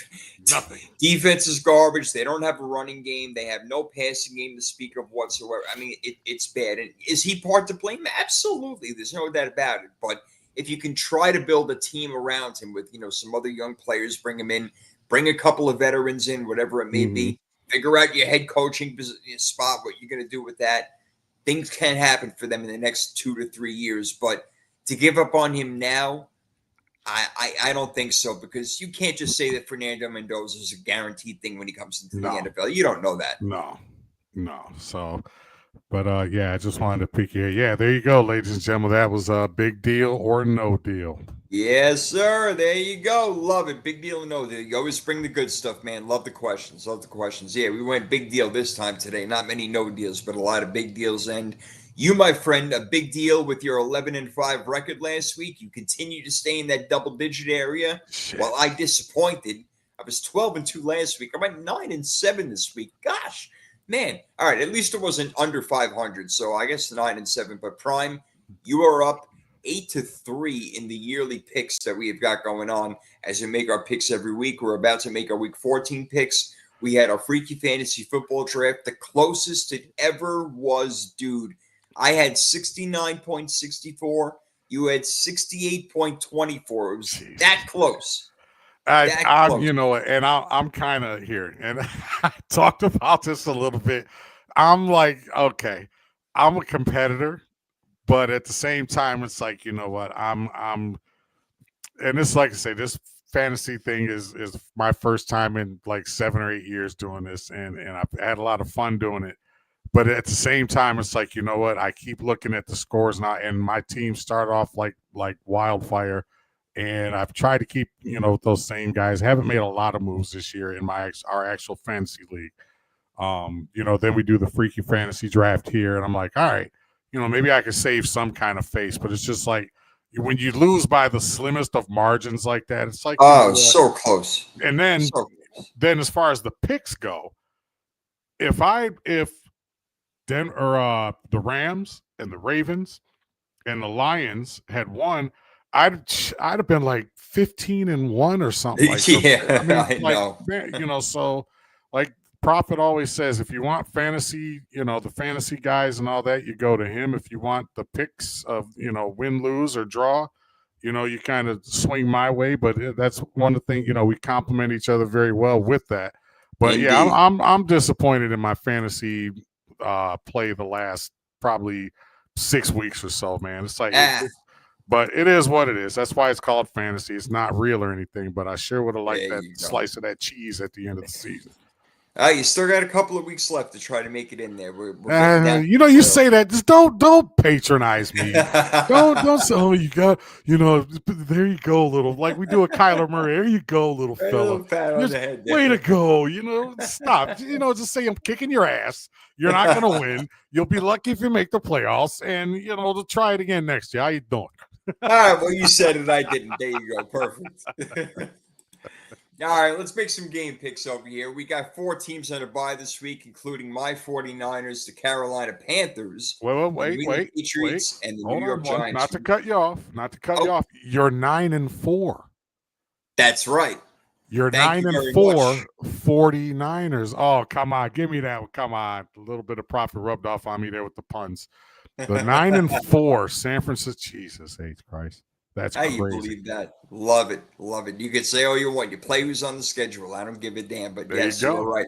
Nothing. defense is garbage. They don't have a running game. They have no passing game to speak of whatsoever. I mean, it's bad. And is he part to blame? Absolutely. There's no doubt about it. But if you can try to build a team around him with, some other young players, bring him in, bring a couple of veterans in, whatever it may Hmm. be. Figure out your head coaching spot, what you're going to do with that. Things can happen for them in the next 2 to 3 years, but to give up on him now, I don't think so, because you can't just say that Fernando Mendoza is a guaranteed thing when he comes into the No, NFL. You don't know that. no. So, but yeah, I just wanted to pick you. Yeah, there you go, ladies and gentlemen. That was a big deal or no deal. Yes, sir. There you go. Love it. Big deal. No deal. You always bring the good stuff, man. Love the questions. Love the questions. Yeah, we went big deal this time today. Not many no deals, but a lot of big deals. And you, my friend, a big deal with your 11-5 record last week. You continue to stay in that double-digit area. Shit. While I disappointed, I was 12-2 last week. I'm at 9-7 this week. Gosh, man. All right. At least it wasn't under 500. So I guess 9-7. But Prime, you are up 8-3 in the yearly picks that we have got going on as we make our picks every week. We're about to make our week 14 picks. We had our freaky fantasy football draft, the closest it ever was, dude. I had 69.64. You had 68.24. It was Jesus. that close. I'm, Close. and I'm kind of here, and I talked about this a little bit. I'm like, okay, I'm a competitor, but at the same time, it's like, you know what, and it's like I say, this fantasy thing is my first time in like 7 or 8 years doing this, and I've had a lot of fun doing it. But at the same time, it's like, you know what, I keep looking at the scores now, and my team start off like wildfire. And I've tried to keep, those same guys. Haven't made a lot of moves this year in our actual fantasy league. Then we do the freaky fantasy draft here, and I'm like, all right, maybe I could save some kind of face. But it's just like when you lose by the slimmest of margins like that, it's like, So close. And then, So then as far as the picks go, if the Rams and the Ravens and the Lions had won, I'd have been like 15-1 or something like that. Yeah, I know. So like Prophet always says, if you want fantasy, the fantasy guys and all that, you go to him. If you want the picks of, win, lose, or draw, you kind of swing my way. But that's one of the things, we complement each other very well with that. But Indeed. yeah, I'm disappointed in my fantasy play the last probably 6 weeks or so, man. It's like, but it is what it is. That's why it's called fantasy. It's not real or anything, but I sure would have liked that slice of that cheese at the end of the season. You still got a couple of weeks left to try to make it in there. We're you say that. Just don't patronize me. don't say, oh, you got, there you go, little, like we do a Kyler Murray. There you go, little fella. Pat on the head there. Way to go. Stop. Just say I'm kicking your ass. You're not going to win. You'll be lucky if you make the playoffs, and to try it again next year. How you doing? All right, well, you said it, I didn't. There you go. Perfect. All right, let's make some game picks over here. We got 4 teams on a bye this week, including my 49ers, the Carolina Panthers, wait. Patriots, and the New York Giants. Not to cut you off. You're 9-4. That's right. You're 9-4 49ers. Oh, come on. Give me that. Come on. A little bit of profit rubbed off on me there with the puns. The 9-4 San Francisco. Jesus H. Christ. That's crazy. You believe that? Love it. You could say, oh, you want. You play who's on the schedule. I don't give a damn. But yes, you're right.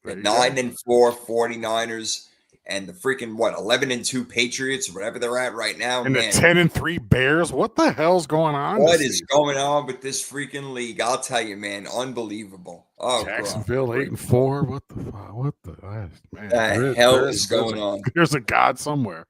The 9-4 49ers and the freaking 11-2 Patriots, whatever they're at right now. And the 10-3 Bears. What the hell's going on? What is going on with this freaking league? I'll tell you, man. Unbelievable. Oh, Jacksonville 8-4. What the man? The hell is going on? There's a God somewhere.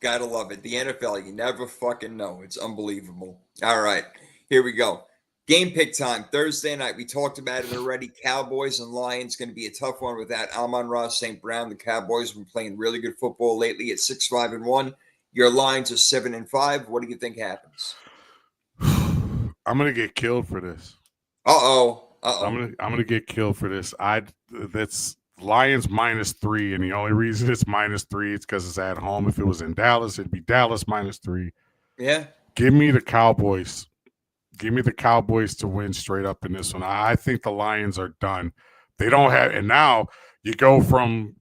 Gotta love it. The NFL, you never fucking know. It's unbelievable. All right, here we go. Game pick time, Thursday night. We talked about it already. Cowboys and Lions, going to be a tough one with that. Amon-Ra St. Brown. The Cowboys have been playing really good football lately at 6-5-1. Your Lions are 7-5. What do you think happens? I'm going to get killed for this. Uh-oh. I'm gonna get killed for this. That's Lions -3, and the only reason it's -3 is because it's at home. If it was in Dallas, it'd be Dallas -3. Yeah. Give me the Cowboys. Give me the Cowboys to win straight up in this one. I think the Lions are done. They don't have, and now you go from,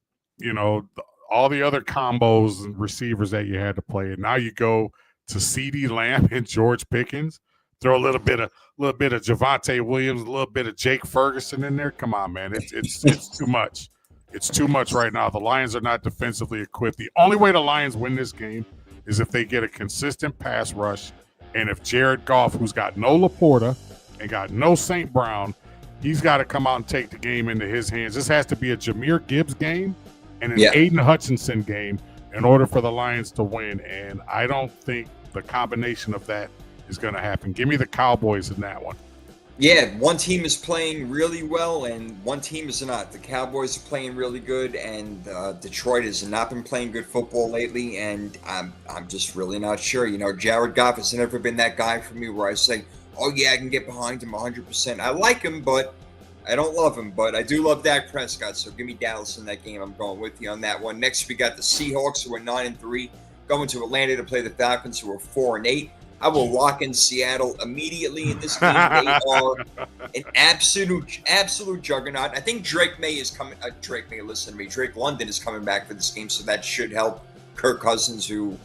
all the other combos and receivers that you had to play, and now you go to CeeDee Lamb and George Pickens. Throw a little bit of Javonte Williams, a little bit of Jake Ferguson in there. Come on, man. It's too much. It's too much right now. The Lions are not defensively equipped. The only way the Lions win this game is if they get a consistent pass rush, and if Jared Goff, who's got no Laporta and got no St. Brown, he's got to come out and take the game into his hands. This has to be a Jahmyr Gibbs game and an Aiden Hutchinson game in order for the Lions to win, and I don't think the combination of that is going to happen. Give me the Cowboys in that one. Yeah, one team is playing really well and one team is not. The Cowboys are playing really good, and Detroit has not been playing good football lately, and I'm just really not sure. Jared Goff has never been that guy for me where I say, oh yeah, I can get behind him 100%. I like him, but I don't love him, but I do love Dak Prescott, so give me Dallas in that game. I'm going with you on that one. Next, we got the Seahawks, who are 9-3, going to Atlanta to play the Falcons, who are 4-8. I will lock in Seattle immediately in this game. They are an absolute juggernaut. I think Drake May is coming. Drake May, listen to me. Drake London is coming back for this game, so that should help Kirk Cousins, who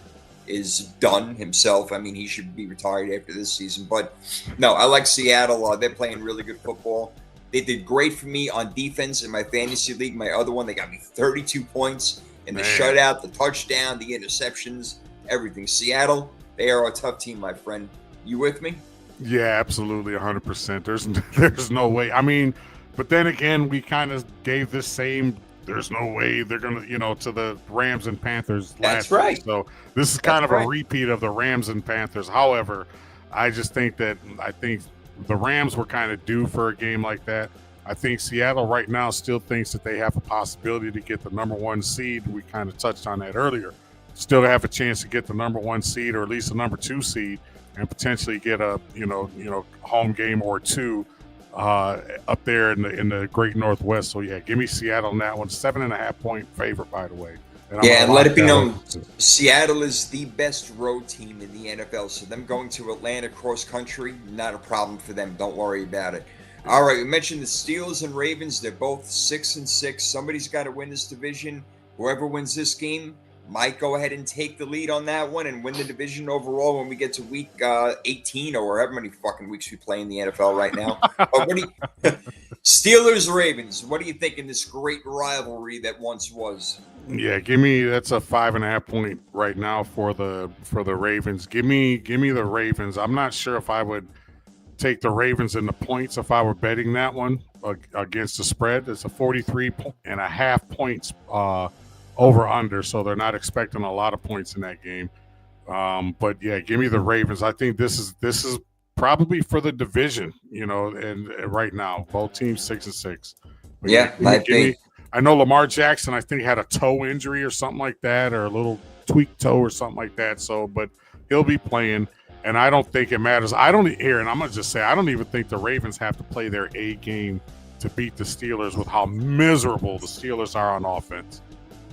is done himself. I mean, he should be retired after this season. But no, I like Seattle. They're playing really good football. They did great for me on defense in my fantasy league. My other one, they got me 32 points in the shutout, the touchdown, the interceptions, everything. Seattle, they are a tough team, my friend. You with me? Yeah, absolutely, 100%. There's no way. I mean, but then again, we kind of gave this same. There's no way they're gonna, to the Rams and Panthers. That's right. So this is kind of a repeat of the Rams and Panthers. However, I think the Rams were kind of due for a game like that. I think Seattle right now still thinks that they have a possibility to get the number 1 seed. We kind of touched on that earlier. Still have a chance to get the number 1 seed or at least the number 2 seed and potentially get a home game or two up there in the Great Northwest. So yeah, give me Seattle on that one. 7.5 point favorite, by the way. And let it be known, Seattle is the best road team in the NFL. So them going to Atlanta cross country, not a problem for them. Don't worry about it. All right, we mentioned the Steelers and Ravens. They're both 6-6. Somebody's got to win this division. Whoever wins this game might go ahead and take the lead on that one and win the division overall when we get to week 18 or however many fucking weeks we play in the NFL right now. Steelers, Ravens, what do you think in this great rivalry that once was? Yeah, that's a 5.5 point right now for the Ravens. Give me the Ravens. I'm not sure if I would take the Ravens in the points if I were betting that one against the spread. It's a 43.5 points over under, so they're not expecting a lot of points in that game. But yeah, give me the Ravens. I think this is probably for the division, and right now both teams 6-6. But yeah, I know Lamar Jackson, I think, had a toe injury or something like that, or a little tweaked toe or something like that. So, but he'll be playing, and I don't think it matters. And I'm going to just say, I don't even think the Ravens have to play their A game to beat the Steelers with how miserable the Steelers are on offense.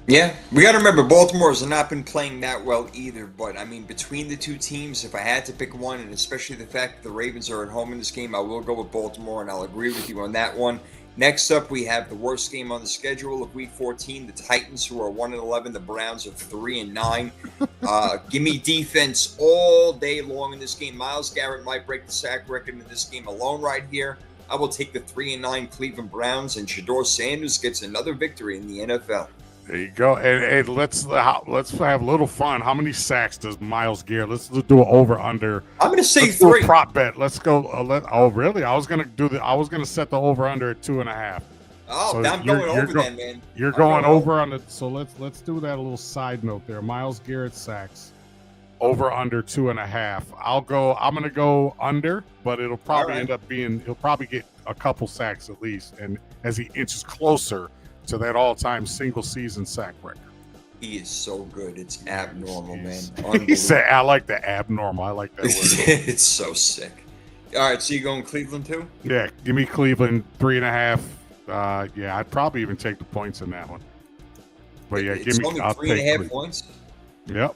Yeah, we got to remember, Baltimore has not been playing that well either. But, I mean, between the two teams, if I had to pick one, and especially the fact that the Ravens are at home in this game, I will go with Baltimore, and I'll agree with you on that one. Next up, we have the worst game on the schedule of Week 14, the Titans, who are 1-11. The Browns are 3-9. Give me defense all day long in this game. Myles Garrett might break the sack record in this game alone right here. I will take the 3-9 Cleveland Browns, and Shedeur Sanders gets another victory in the NFL. There you go. And let's have a little fun. How many sacks does Myles Garrett? Let's do an over/under. I'm going to say let's 3. Do a prop bet. Let's go. Oh, really? I was going to set the over/under at 2.5. Oh, so I'm going over then, man. You're going over on it. So let's do that. A little side note there. Myles Garrett sacks over/under 2.5. I'm going to go under, but it'll probably end up being. He'll probably get a couple sacks at least, and as he inches closer to that all-time single-season sack record. He is so good. It's abnormal, man. He said, I like the abnormal. I like that word. It's so sick. All right, so you're going Cleveland too? Yeah, give me Cleveland 3.5. Yeah, I'd probably even take the points in that one. But yeah, It's only I'll 3.5 take Cleveland. points. Yep.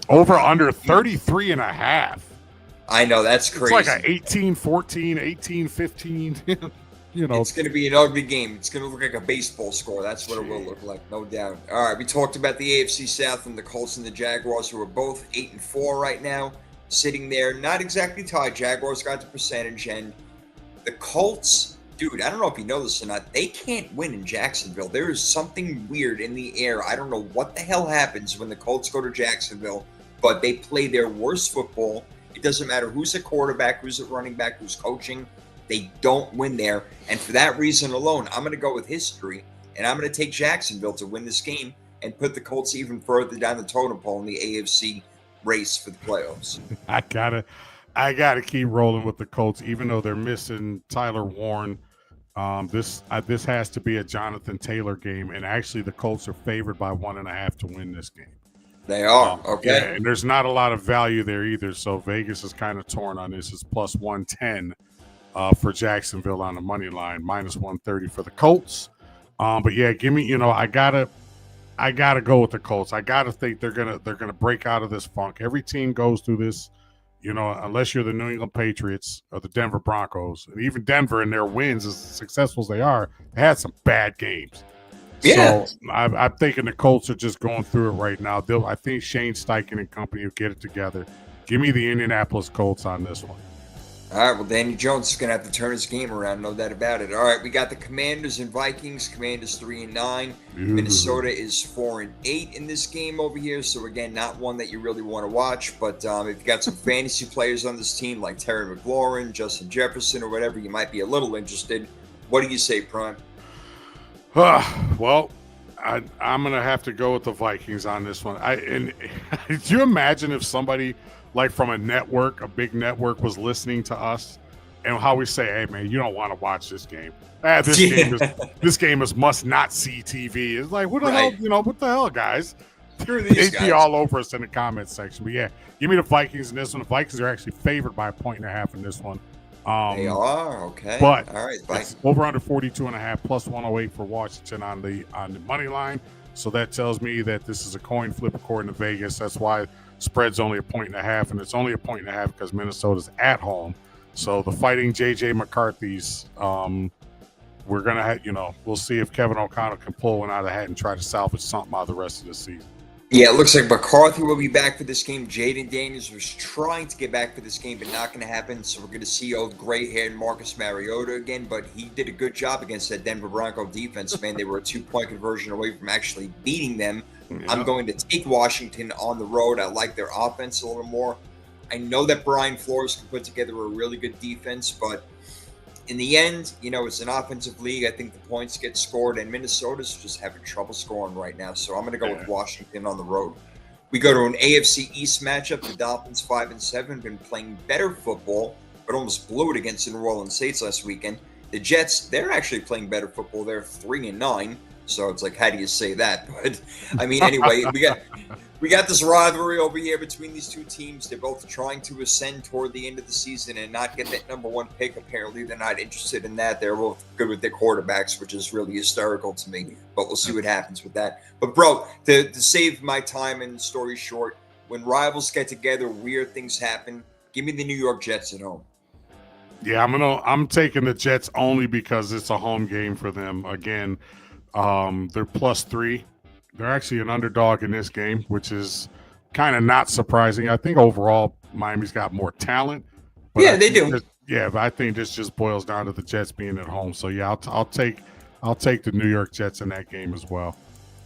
Over under 33.5. I know, that's crazy. It's like a 18-14, 18-15. You know, it's going to be an ugly game. It's going to look like a baseball score. That's what it will look like, no doubt. All right, we talked about the AFC South and the Colts and the Jaguars, who are both 8-4 right now, sitting there, not exactly tied. Jaguars got the percentage, and the Colts, dude, I don't know if you know this or not, they can't win in Jacksonville. There is something weird in the air. I don't know what the hell happens when the Colts go to Jacksonville, but they play their worst football. It doesn't matter who's a quarterback, who's a running back, who's coaching. They don't win there. And for that reason alone, I'm going to go with history, and I'm going to take Jacksonville to win this game and put the Colts even further down the totem pole in the AFC race for the playoffs. I gotta keep rolling with the Colts, even though they're missing Tyler Warren. This has to be a Jonathan Taylor game, and actually the Colts are favored by 1.5 to win this game. They are, okay. Yeah, and there's not a lot of value there either, so Vegas is kind of torn on this. It's plus 110 for Jacksonville on the money line, minus 130 for the Colts. But yeah, give me, I gotta go with the Colts. I gotta think they're gonna break out of this funk. Every team goes through this, unless you're the New England Patriots or the Denver Broncos, and even Denver in their wins, as successful as they are, they had some bad games. Yeah. So I'm thinking the Colts are just going through it right now. I think Shane Steichen and company will get it together. Give me the Indianapolis Colts on this one. All right, well, Danny Jones is going to have to turn his game around, no doubt about it. All right, we got the Commanders and Vikings. Commanders 3-9. Minnesota is 4-8 in this game over here. So, again, not one that you really want to watch. But if you got some fantasy players on this team like Terry McLaurin, Justin Jefferson, or whatever, you might be a little interested. What do you say, Prime? Well, I'm going to have to go with the Vikings on this one. Do you imagine if somebody like from a big network was listening to us and how we say, hey, man, you don't want to watch this game. This game is must not see TV. It's like, what the hell, what the hell, guys? They'd be all over us in the comments section. But yeah, give me the Vikings in this one. The Vikings are actually favored by 1.5 in this one. They are, okay. But all right, it's over under 42.5 plus 108 for Washington on the money line. So that tells me that this is a coin flip according to Vegas. That's why spread's only 1.5, and it's only 1.5 because Minnesota's at home. So the Fighting JJ McCarthy's, we're gonna have, we'll see if Kevin O'Connell can pull one out of the hat and try to salvage something out of the rest of the season. Yeah, it looks like McCarthy will be back for this game. Jaden Daniels was trying to get back for this game, but not going to happen. So we're going to see old gray-haired Marcus Mariota again, but he did a good job against that Denver Bronco defense, man. They were a 2-point conversion away from actually beating them. Yeah. I'm going to take Washington on the road. I like their offense a little more. I know that Brian Flores can put together a really good defense, but in the end, it's an offensive league. I think the points get scored, and Minnesota's just having trouble scoring right now. So I'm going to go with Washington on the road. We go to an AFC East matchup. The Dolphins 5-7 been playing better football, but almost blew it against the New Orleans Saints last weekend. The Jets, they're actually playing better football. They're 3-9. So it's like, how do you say that? But I mean, anyway, we got this rivalry over here between these two teams. They're both trying to ascend toward the end of the season and not get that number one pick. Apparently, they're not interested in that. They're both good with their quarterbacks, which is really hysterical to me. But we'll see what happens with that. But, bro, to save my time and story short, when rivals get together, weird things happen. Give me the New York Jets at home. Yeah, I'm taking the Jets only because it's a home game for them. Again, they're +3. They're actually an underdog in this game, which is kind of not surprising. I think overall Miami's got more talent. Yeah, they do. But I think this just boils down to the Jets being at home. So yeah, I'll take the New York Jets in that game as well.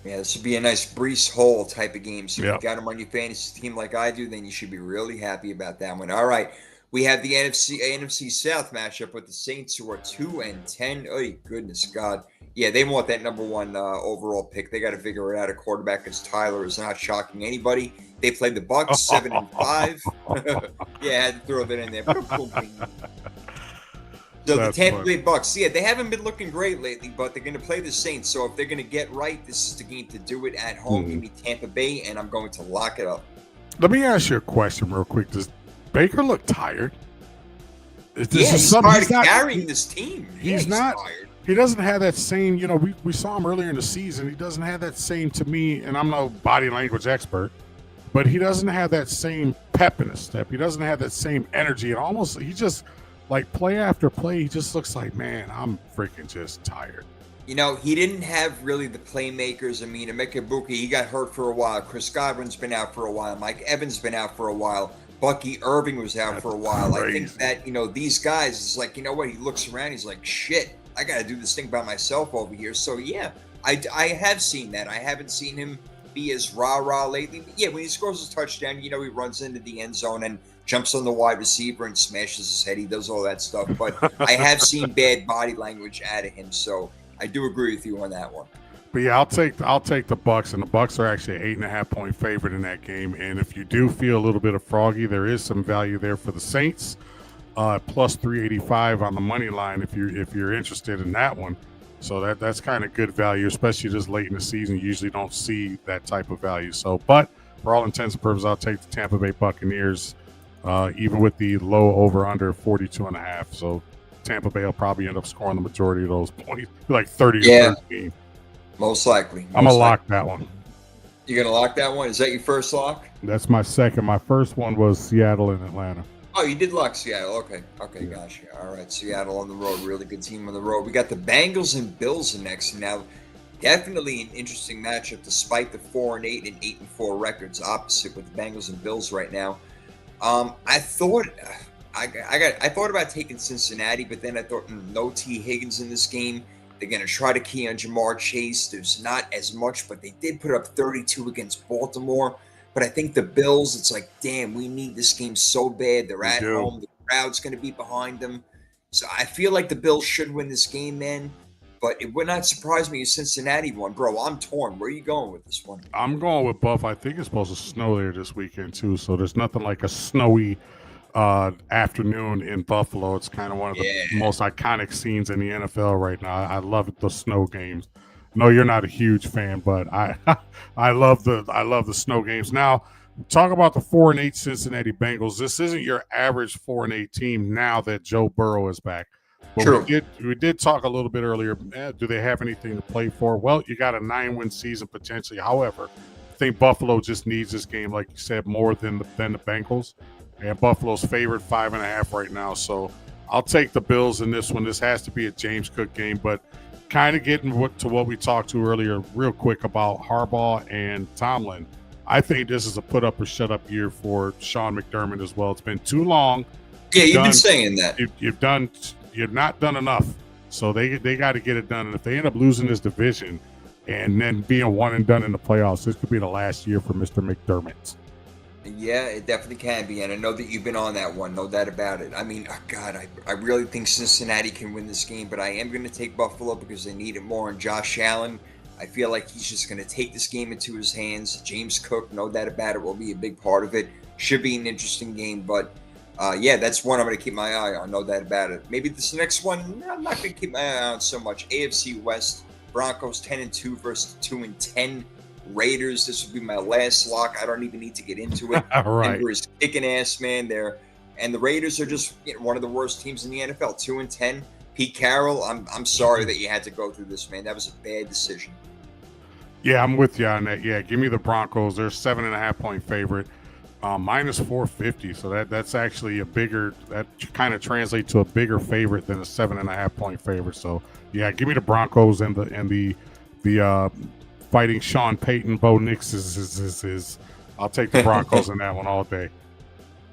Yeah, this would be a nice Breece Hall type of game. So if you got him on your fantasy team like I do, then you should be really happy about that one. All right. We have the NFC South matchup with the Saints, who are 2-10. Oh, goodness God. Yeah, they want that number one overall pick. They got to figure it out. A quarterback as Tyler is not shocking anybody. They played the Bucs 7-5. Yeah, I had to throw that in there. So the Tampa Bay Bucs, they haven't been looking great lately, but they're going to play the Saints. So if they're going to get right, this is the game to do it at home. Give me Tampa Bay, and I'm going to lock it up. Let me ask you a question real quick. Does Baker look tired? This is he's something tired he's of not carrying this team. he's not Tired. he doesn't have that same, we saw him earlier in the season. He doesn't have that same, to me, and I'm no body language expert, but he doesn't have that same pep in his step. He doesn't have that same energy. And almost, he just, like, play after play, he just looks like, man, I'm freaking just tired. He didn't have really the playmakers. I mean, Emeka Ibuka, he got hurt for a while. Chris Godwin's been out for a while. Mike Evans been out for a while. Bucky Irving was out for a while. Crazy. I think that, these guys, is like, what? He looks around, he's like, shit, I got to do this thing by myself over here. So, yeah, I have seen that. I haven't seen him be as rah-rah lately. But yeah, when he scores his touchdown, he runs into the end zone and jumps on the wide receiver and smashes his head. He does all that stuff. But I have seen bad body language out of him. So I do agree with you on that one. But yeah, I'll take the Bucks, and the Bucks are actually an 8.5-point favorite in that game. And if you do feel a little bit of froggy, there is some value there for the Saints, plus 385 on the money line if you're interested in that one. So that's kind of good value, especially this late in the season. You usually don't see that type of value. So, but for all intents and purposes, I'll take the Tampa Bay Buccaneers, even with the low over/under 42.5. So Tampa Bay will probably end up scoring the majority of those points, like 30 or 13. Most likely. I'm gonna lock that one. You're gonna lock that one? Is that your first lock? That's my second. My first one was Seattle and Atlanta. Oh, you did lock Seattle. Okay, gotcha. All right, Seattle on the road, really good team on the road. We got the Bengals and Bills next. Now, definitely an interesting matchup, despite the 4-8 and 8-4 records opposite with the Bengals and Bills right now. I thought about taking Cincinnati, but then I thought no T. Higgins in this game. They're going to try to key on Jamar Chase. There's not as much, but they did put up 32 against Baltimore. But I think the Bills, it's like, damn, we need this game so bad. They're at home. The crowd's going to be behind them. So I feel like the Bills should win this game, man. But it would not surprise me if Cincinnati won. Bro, I'm torn. Where are you going with this one? I'm going with Buff. I think it's supposed to snow there this weekend, too. So there's nothing like a snowy afternoon in Buffalo. It's kind of one of the most iconic scenes in the NFL right now. I love it, the snow games. No, you're not a huge fan, but I I love the snow games. Now, talk about the 4-8 Cincinnati Bengals. This isn't your average 4-8 team now that Joe Burrow is back. But True. We did talk a little bit earlier. Do they have anything to play for? Well, you got a 9-win season potentially. However, I think Buffalo just needs this game, like you said, more than the Bengals. And Buffalo's favored 5.5 right now. So I'll take the Bills in this one. This has to be a James Cook game, but kind of getting to what we talked to earlier real quick about Harbaugh and Tomlin. I think this is a put up or shut up year for Sean McDermott as well. It's been too long. Yeah, you've been saying that. You've not done enough. So they got to get it done. And if they end up losing this division and then being one and done in the playoffs, this could be the last year for Mr. McDermott. Yeah, it definitely can be, and I know that you've been on that one, no doubt about it. I mean, God, I really think Cincinnati can win this game, but I am going to take Buffalo because they need it more. And Josh Allen, I feel like he's just going to take this game into his hands. James Cook, no doubt about it, will be a big part of it. Should be an interesting game, but yeah, that's one I'm going to keep my eye on, no doubt about it. Maybe this next one, I'm not going to keep my eye on so much. AFC West, Broncos 10-2 versus 2-10. Raiders, this would be my last lock. I don't even need to get into it. Right. Denver is kicking ass, man. And the Raiders are just one of the worst teams in the NFL, 2-10. Pete Carroll, I'm sorry that you had to go through this, man. That was a bad decision. Yeah, I'm with you on that. Yeah, give me the Broncos. They're 7.5-point favorite, minus 450. So that's actually that kind of translates to a bigger favorite than a 7.5-point favorite. So yeah, give me the Broncos and the fighting Sean Payton, Bo Nix is I'll take the Broncos in that one all day.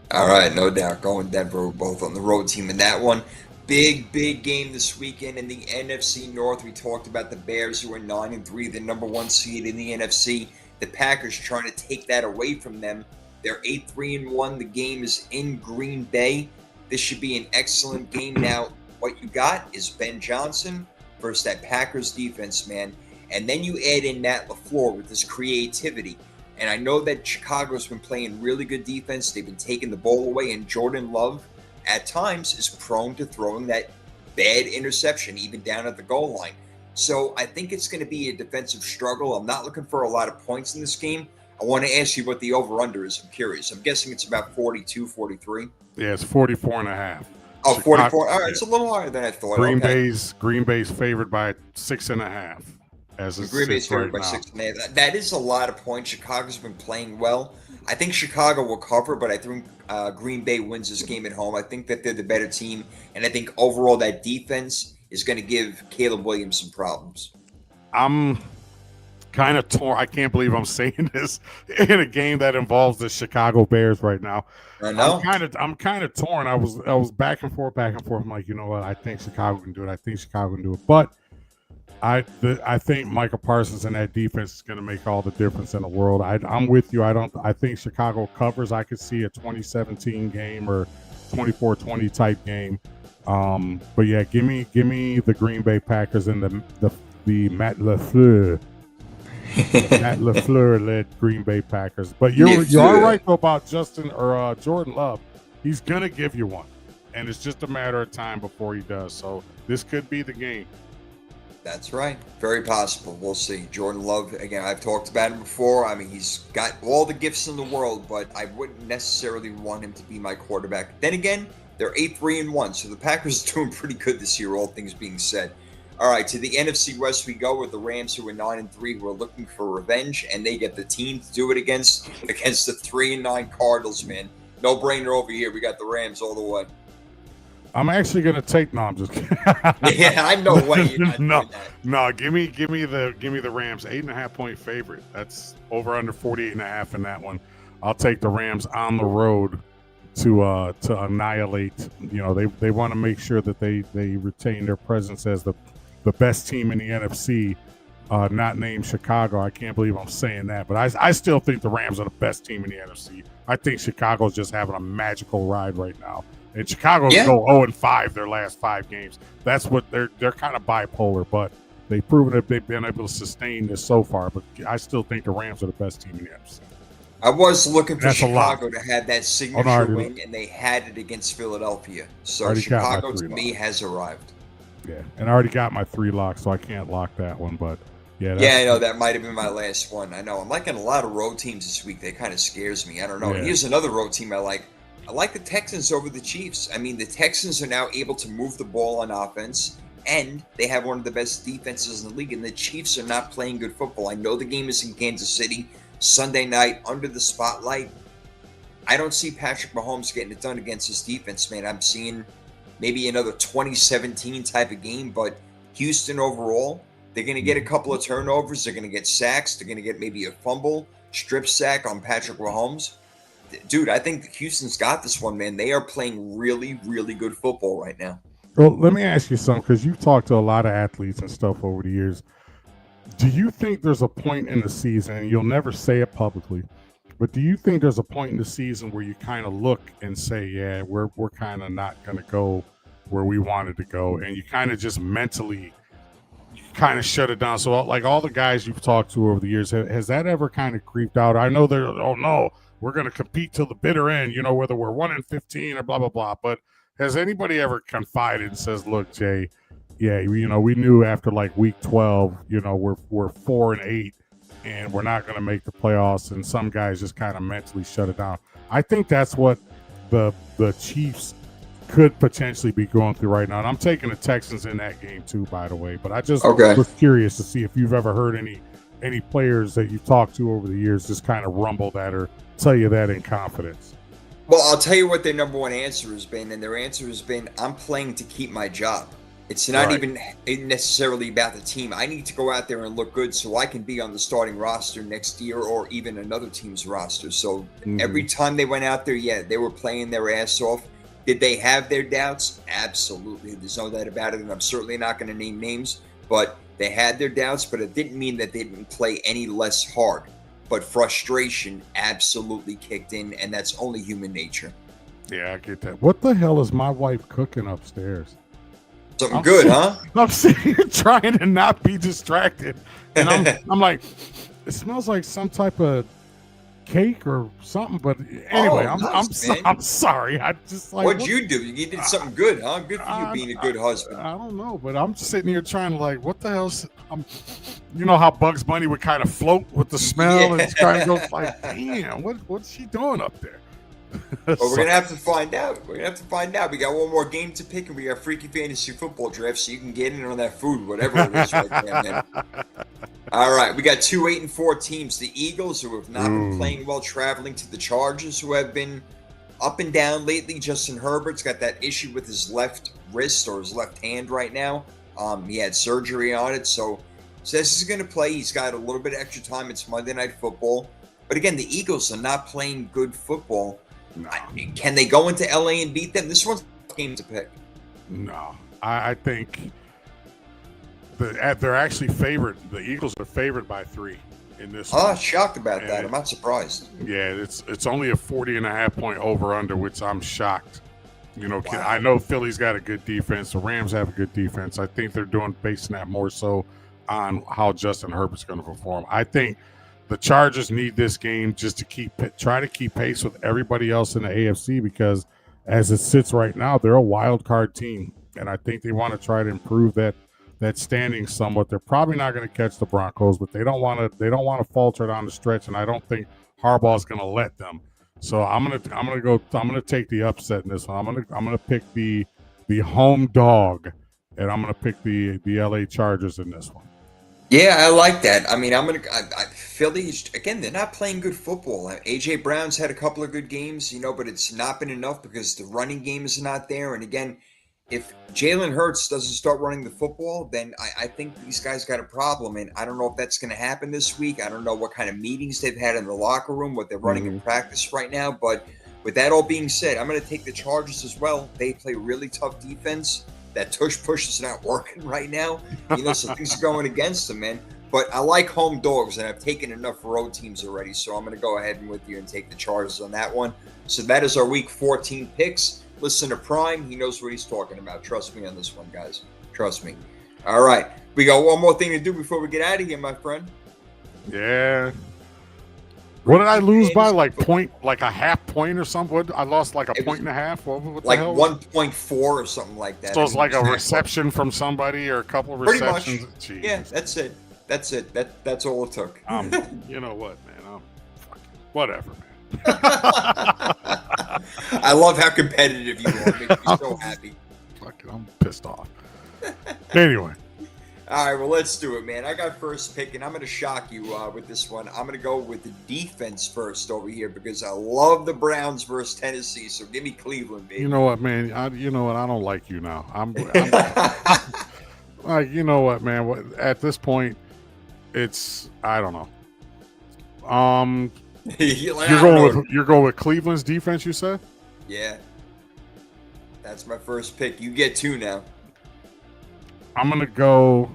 All right, no doubt. Going Denver, both on the road team in that one. Big game this weekend in the NFC North. We talked about the Bears, who are 9-3, the number one seed in the NFC. The Packers trying to take that away from them. They're 8-3-1. The game is in Green Bay. This should be an excellent game. Now, what you got is Ben Johnson versus that Packers defense, man. And then you add in Matt LaFleur with his creativity. And I know that Chicago's been playing really good defense. They've been taking the ball away. And Jordan Love, at times, is prone to throwing that bad interception, even down at the goal line. So I think it's going to be a defensive struggle. I'm not looking for a lot of points in this game. I want to ask you what the over-under is. I'm curious. I'm guessing it's about 42, 43. Yeah, it's 44.5. Oh, Chicago, 44. All right, yeah. it's a little higher than I thought. Green Okay. Bay's favored by 6.5 as it Green Bay's sits favored right by now. 6.5. That is a lot of points. Chicago's been playing well. I think Chicago will cover, but I think Green Bay wins this game at home. I think that they're the better team, and I think overall that defense is going to give Caleb Williams some problems. I'm kind of torn. I can't believe I'm saying this in a game that involves the Chicago Bears right now. I know. I'm kind of torn. I was back and forth. I'm like, you know what? I think Chicago can do it. I think Chicago can do it. But I think Micah Parsons and that defense is going to make all the difference in the world. I'm with you. I think Chicago covers. I could see a 2017 game or 24-20 type game. But yeah, give me the Green Bay Packers and the Matt LaFleur. Matt LaFleur led Green Bay Packers. But you're right though about Justin or Jordan Love. He's gonna give you one, and it's just a matter of time before he does. So this could be the game. That's right. Very possible. We'll see. Jordan Love, again, I've talked about him before. I mean, he's got all the gifts in the world, but I wouldn't necessarily want him to be my quarterback. Then again, they're 8-3-1, so the Packers are doing pretty good this year, all things being said. All right, to the NFC West we go with the Rams, who are 9-3, who are looking for revenge, and they get the team to do it against the 3-9 Cardinals, man. No brainer over here. We got the Rams all the way. I'm actually gonna take. No, I'm just kidding. Yeah, I know why you're not doing that. No, give me the Rams 8.5 point favorite. That's over under 48.5 in that one. I'll take the Rams on the road to annihilate. You know, they want to make sure that they retain their presence as the best team in the NFC. Not named Chicago. I can't believe I'm saying that, but I still think the Rams are the best team in the NFC. I think Chicago's just having a magical ride right now. And Chicago's go 0-5 their last 5 games. That's what they're kind of bipolar, but they've proven that they've been able to sustain this so far. But I still think the Rams are the best team in the NFC. I was looking for Chicago to have that signature win, and they had it against Philadelphia. So Chicago, to me, has arrived. Yeah, and I already got my 3 locks, so I can't lock that one. But yeah, I know that might have been my last one. I know I'm liking a lot of road teams this week. That kind of scares me. I don't know. Yeah. Here's another road team I like. I like the Texans over the Chiefs. I mean, the Texans are now able to move the ball on offense, and they have one of the best defenses in the league, and the Chiefs are not playing good football. I know the game is in Kansas City, Sunday night, under the spotlight. I don't see Patrick Mahomes getting it done against his defense, man. I'm seeing maybe another 2017 type of game, but Houston overall, they're going to get a couple of turnovers. They're going to get sacks. They're going to get maybe a fumble, strip sack on Patrick Mahomes. Dude, I think Houston's got this one, man. They are playing really, really good football right now. Well, let me ask you something, because you've talked to a lot of athletes and stuff over the years. Do you think there's a point in the season, and you'll never say it publicly, but do you think there's a point in the season where you kind of look and say, yeah, we're kind of not going to go where we wanted to go, and you kind of just mentally kind of shut it down? So, like all the guys you've talked to over the years, has that ever kind of creeped out? I know they're, oh, no, we're going to compete till the bitter end, you know, whether we're 1-15 or blah, blah, blah. But has anybody ever confided and says, look, Jay, yeah, you know, we knew after like week 12, you know, we're 4-8 and we're not going to make the playoffs, and some guys just kind of mentally shut it down? I think that's what the Chiefs could potentially be going through right now. And I'm taking the Texans in that game too, by the way. But I just was curious to see if you've ever heard any players that you've talked to over the years just kind of rumble that or tell you that in confidence. Well, I'll tell you what their number one answer has been, and their answer has been, I'm playing to keep my job. It's not even necessarily about the team. I need to go out there and look good so I can be on the starting roster next year or even another team's roster. So every time they went out there, yeah, they were playing their ass off. Did they have their doubts? Absolutely. There's no doubt about it, and I'm certainly not going to name names, but they had their doubts, but it didn't mean that they didn't play any less hard. But frustration absolutely kicked in, and that's only human nature. Yeah, I get that. What the hell is my wife cooking upstairs? Something good, huh? I'm sitting here trying to not be distracted, and I'm like, it smells like some type of cake or something. But anyway, I'm sorry. I just like, what'd you do? You did something good, huh? Good for you being a good husband. I don't know, but I'm sitting here trying to like, what the hell's? You know how Bugs Bunny would kind of float with the smell, and it's kind of goes like, damn, what's she doing up there? But we're gonna have to find out. We're gonna have to find out. We got one more game to pick, and we got Freaky Fantasy Football Draft, so you can get in on that food, whatever it is, right there, man. All right, we got 2 8-4 teams. The Eagles, who have not been playing well, traveling to the Chargers, who have been up and down lately. Justin Herbert's got that issue with his left wrist or his left hand right now. He had surgery on it, so says he's going to play. He's got a little bit of extra time. It's Monday Night Football. But again, the Eagles are not playing good football. No. Can they go into LA and beat them? This one's a game to pick. No. I think they're actually favored. The Eagles are favored by 3 in this one. Shocked about that. I'm not surprised. Yeah, it's only a 40.5-point over-under, which I'm shocked. You know, Wow. I know Philly's got a good defense. The Rams have a good defense. I think they're basing that more so on how Justin Herbert's going to perform. I think the Chargers need this game just to try to keep pace with everybody else in the AFC, because as it sits right now, they're a wild card team, and I think they want to try to improve that standing somewhat. They're probably not going to catch the Broncos, but they don't want to falter down the stretch, and I don't think Harbaugh's going to let them. So I'm gonna take the upset in this one. I'm gonna pick the home dog, and I'm gonna pick the LA Chargers in this one. Yeah, I like that. I mean, Philly, again, they're not playing good football. AJ Brown's had a couple of good games, but it's not been enough because the running game is not there. And again, if Jalen Hurts doesn't start running the football, then I think these guys got a problem. And I don't know if that's going to happen this week. I don't know what kind of meetings they've had in the locker room, what they're running in practice right now. But with that all being said, I'm going to take the Chargers as well. They play really tough defense. That tush push is not working right now. So things are going against them, man. But I like home dogs, and I've taken enough road teams already. So I'm going to go ahead and with you and take the Chargers on that one. So that is our Week 14 picks. Listen to Prime. He knows what he's talking about. Trust me on this one, guys. Trust me. All right. We got one more thing to do before we get out of here, my friend. Yeah. What did I lose by? Like a half point or something? What? I lost like a point and a half? What like the hell? 1.4 or something like that. So it's like a reception from somebody or a couple of receptions? Pretty much. Yeah, that's it. That's all it took. You know what, man? Whatever, man. I love how competitive you are. It makes me so happy. I'm pissed off. Anyway. All right, well, let's do it, man. I got first pick, and I'm going to shock you with this one. I'm going to go with the defense first over here because I love the Browns versus Tennessee. So give me Cleveland, baby. You know what, man? I don't like you now. I'm like, you know what, man? At this point, I don't know. You're going with Cleveland's defense, you said? Yeah. That's my first pick. You get 2 now. I'm going to go.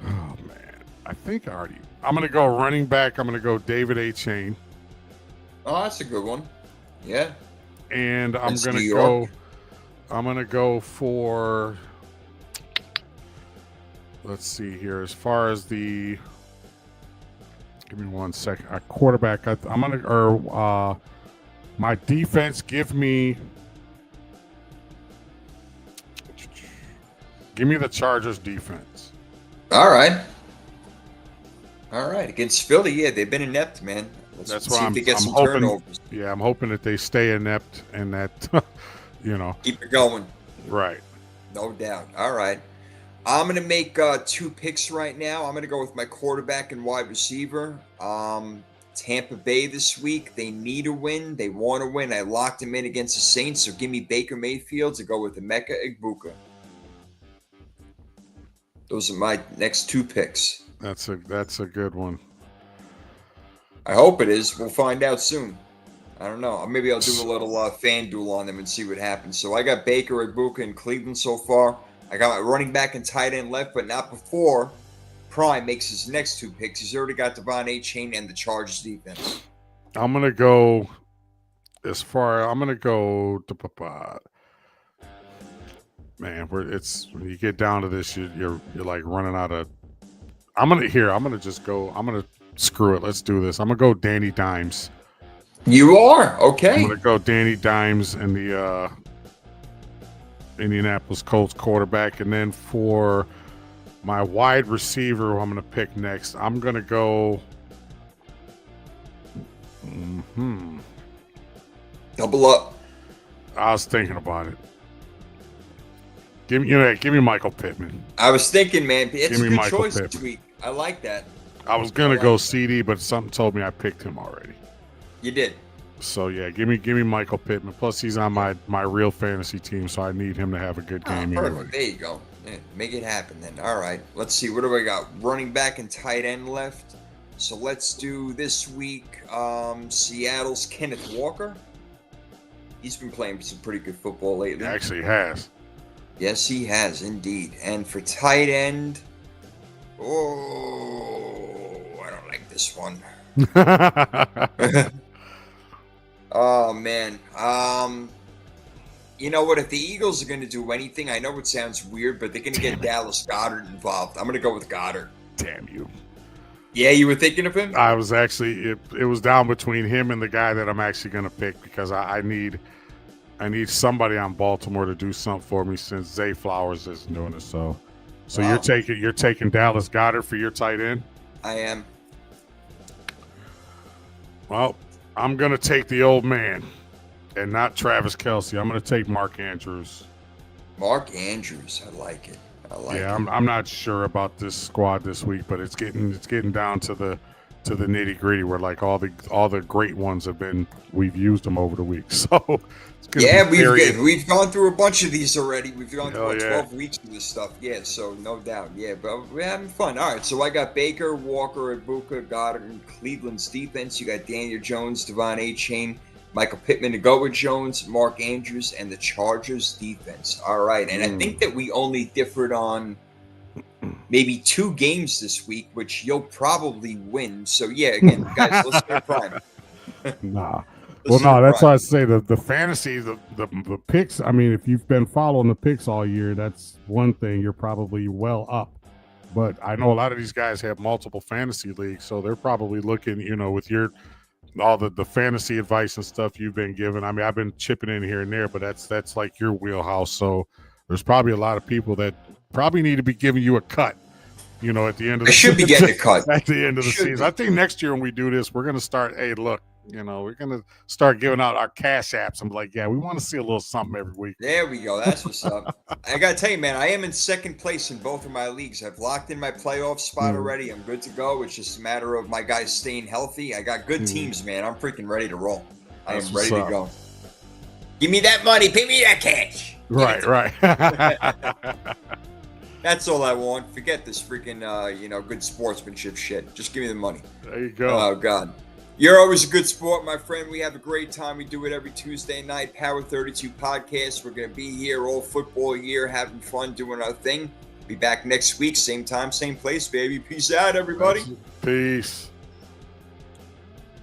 Oh, man. I think I'm going to go running back. I'm going to go David A. Chain. Oh, that's a good one. Yeah. And I'm going to go for. Let's see here. As far as the. Give me 1 second. A quarterback. My defense. Give me the Chargers defense. All right. Against Philly, yeah, they've been inept, man. That's why I'm some hoping. Turnovers. Yeah, I'm hoping that they stay inept and that, keep it going. Right. No doubt. All right. I'm going to make 2 picks right now. I'm going to go with my quarterback and wide receiver. Tampa Bay this week. They need a win. They want to win. I locked them in against the Saints, so give me Baker Mayfield to go with Emeka Egbuka. Those are my next 2 picks. That's a good one. I hope it is. We'll find out soon. I don't know. Maybe I'll do a little fan duel on them and see what happens. So I got Baker, Egbuka in Cleveland so far. I got my running back and tight end left, but not before Prime makes his next 2 picks. He's already got Devon A. Chain and the Chargers defense. I'm gonna go man, when you get down to this, you're like running out of. I'm gonna screw it. Let's do this. I'm gonna go Danny Dimes. You are? Okay. I'm gonna go Danny Dimes and the Indianapolis Colts quarterback, and then for my wide receiver, who I'm gonna pick next, I'm gonna go. Double up. I was thinking about it. Give me Michael Pittman. I was thinking, man, it's Give a me good Michael choice Pittman. this week. I like that. I was gonna go CD, but something told me I picked him already. You did. So yeah, give me Michael Pittman. Plus he's on my real fantasy team, so I need him to have a good game Perfect. anyway. There you go. Yeah, make it happen then. All right. Let's see. What do we got? Running back and tight end left. So let's do this week. Seattle's Kenneth Walker. He's been playing some pretty good football lately. He actually has. Yes, he has indeed. And for tight end, oh, I don't like this one. Oh man. You know what? If the Eagles are going to do anything, I know it sounds weird, but they're going to get Dallas Goedert involved. I'm going to go with Goddard. Damn you. Yeah, you were thinking of him? I was actually it was down between him and the guy that I'm actually going to pick because I need somebody on Baltimore to do something for me since Zay Flowers isn't doing it. So wow. you're taking Dallas Goedert for your tight end? I am. Well, I'm going to take the old man and not Travis Kelce. I'm going to take Mark Andrews. Mark Andrews. I like it. Yeah, I'm not sure about this squad this week, but it's getting down to the nitty gritty where like all the great ones we've used them over the week. So yeah, we've gone through a bunch of these already. We've gone through 12 weeks of this stuff. Yeah, so no doubt. Yeah, but we're having fun. All right, so I got Baker, Walker, Ibuka, Goddard, and Cleveland's defense. You got Daniel Jones, Devon Achane, Michael Pittman to go with Jones, Mark Andrews, and the Chargers defense. All right, and I think that we only differed on maybe 2 games this week, which you'll probably win. So yeah, again, guys, let's get prime. Nah. Well, no, that's why I say the fantasy, the picks. I mean, if you've been following the picks all year, that's one thing. You're probably well up. But I know a lot of these guys have multiple fantasy leagues, so they're probably looking, with all the fantasy advice and stuff you've been given. I mean, I've been chipping in here and there, but that's like your wheelhouse. So there's probably a lot of people that probably need to be giving you a cut. At the end of the should be getting a cut at the end of the season. I think next year when we do this, we're going to start. Hey, look, we're going to start giving out our cash apps. I'm like, yeah, we want to see a little something every week. There we go. That's what's up. I got to tell you, man, I am in second place in both of my leagues. I've locked in my playoff spot already. I'm good to go. It's just a matter of my guys staying healthy. I got good teams, man. I'm freaking ready to roll. I am ready to go. Give me that money. Pay me that cash. Right. That's all I want. Forget this freaking, good sportsmanship shit. Just give me the money. There you go. Oh, God. You're always a good sport, my friend. We have a great time. We do it every Tuesday night. Power 32 podcast. We're going to be here all football year, having fun, doing our thing. Be back next week. Same time, same place, baby. Peace out, everybody. Peace.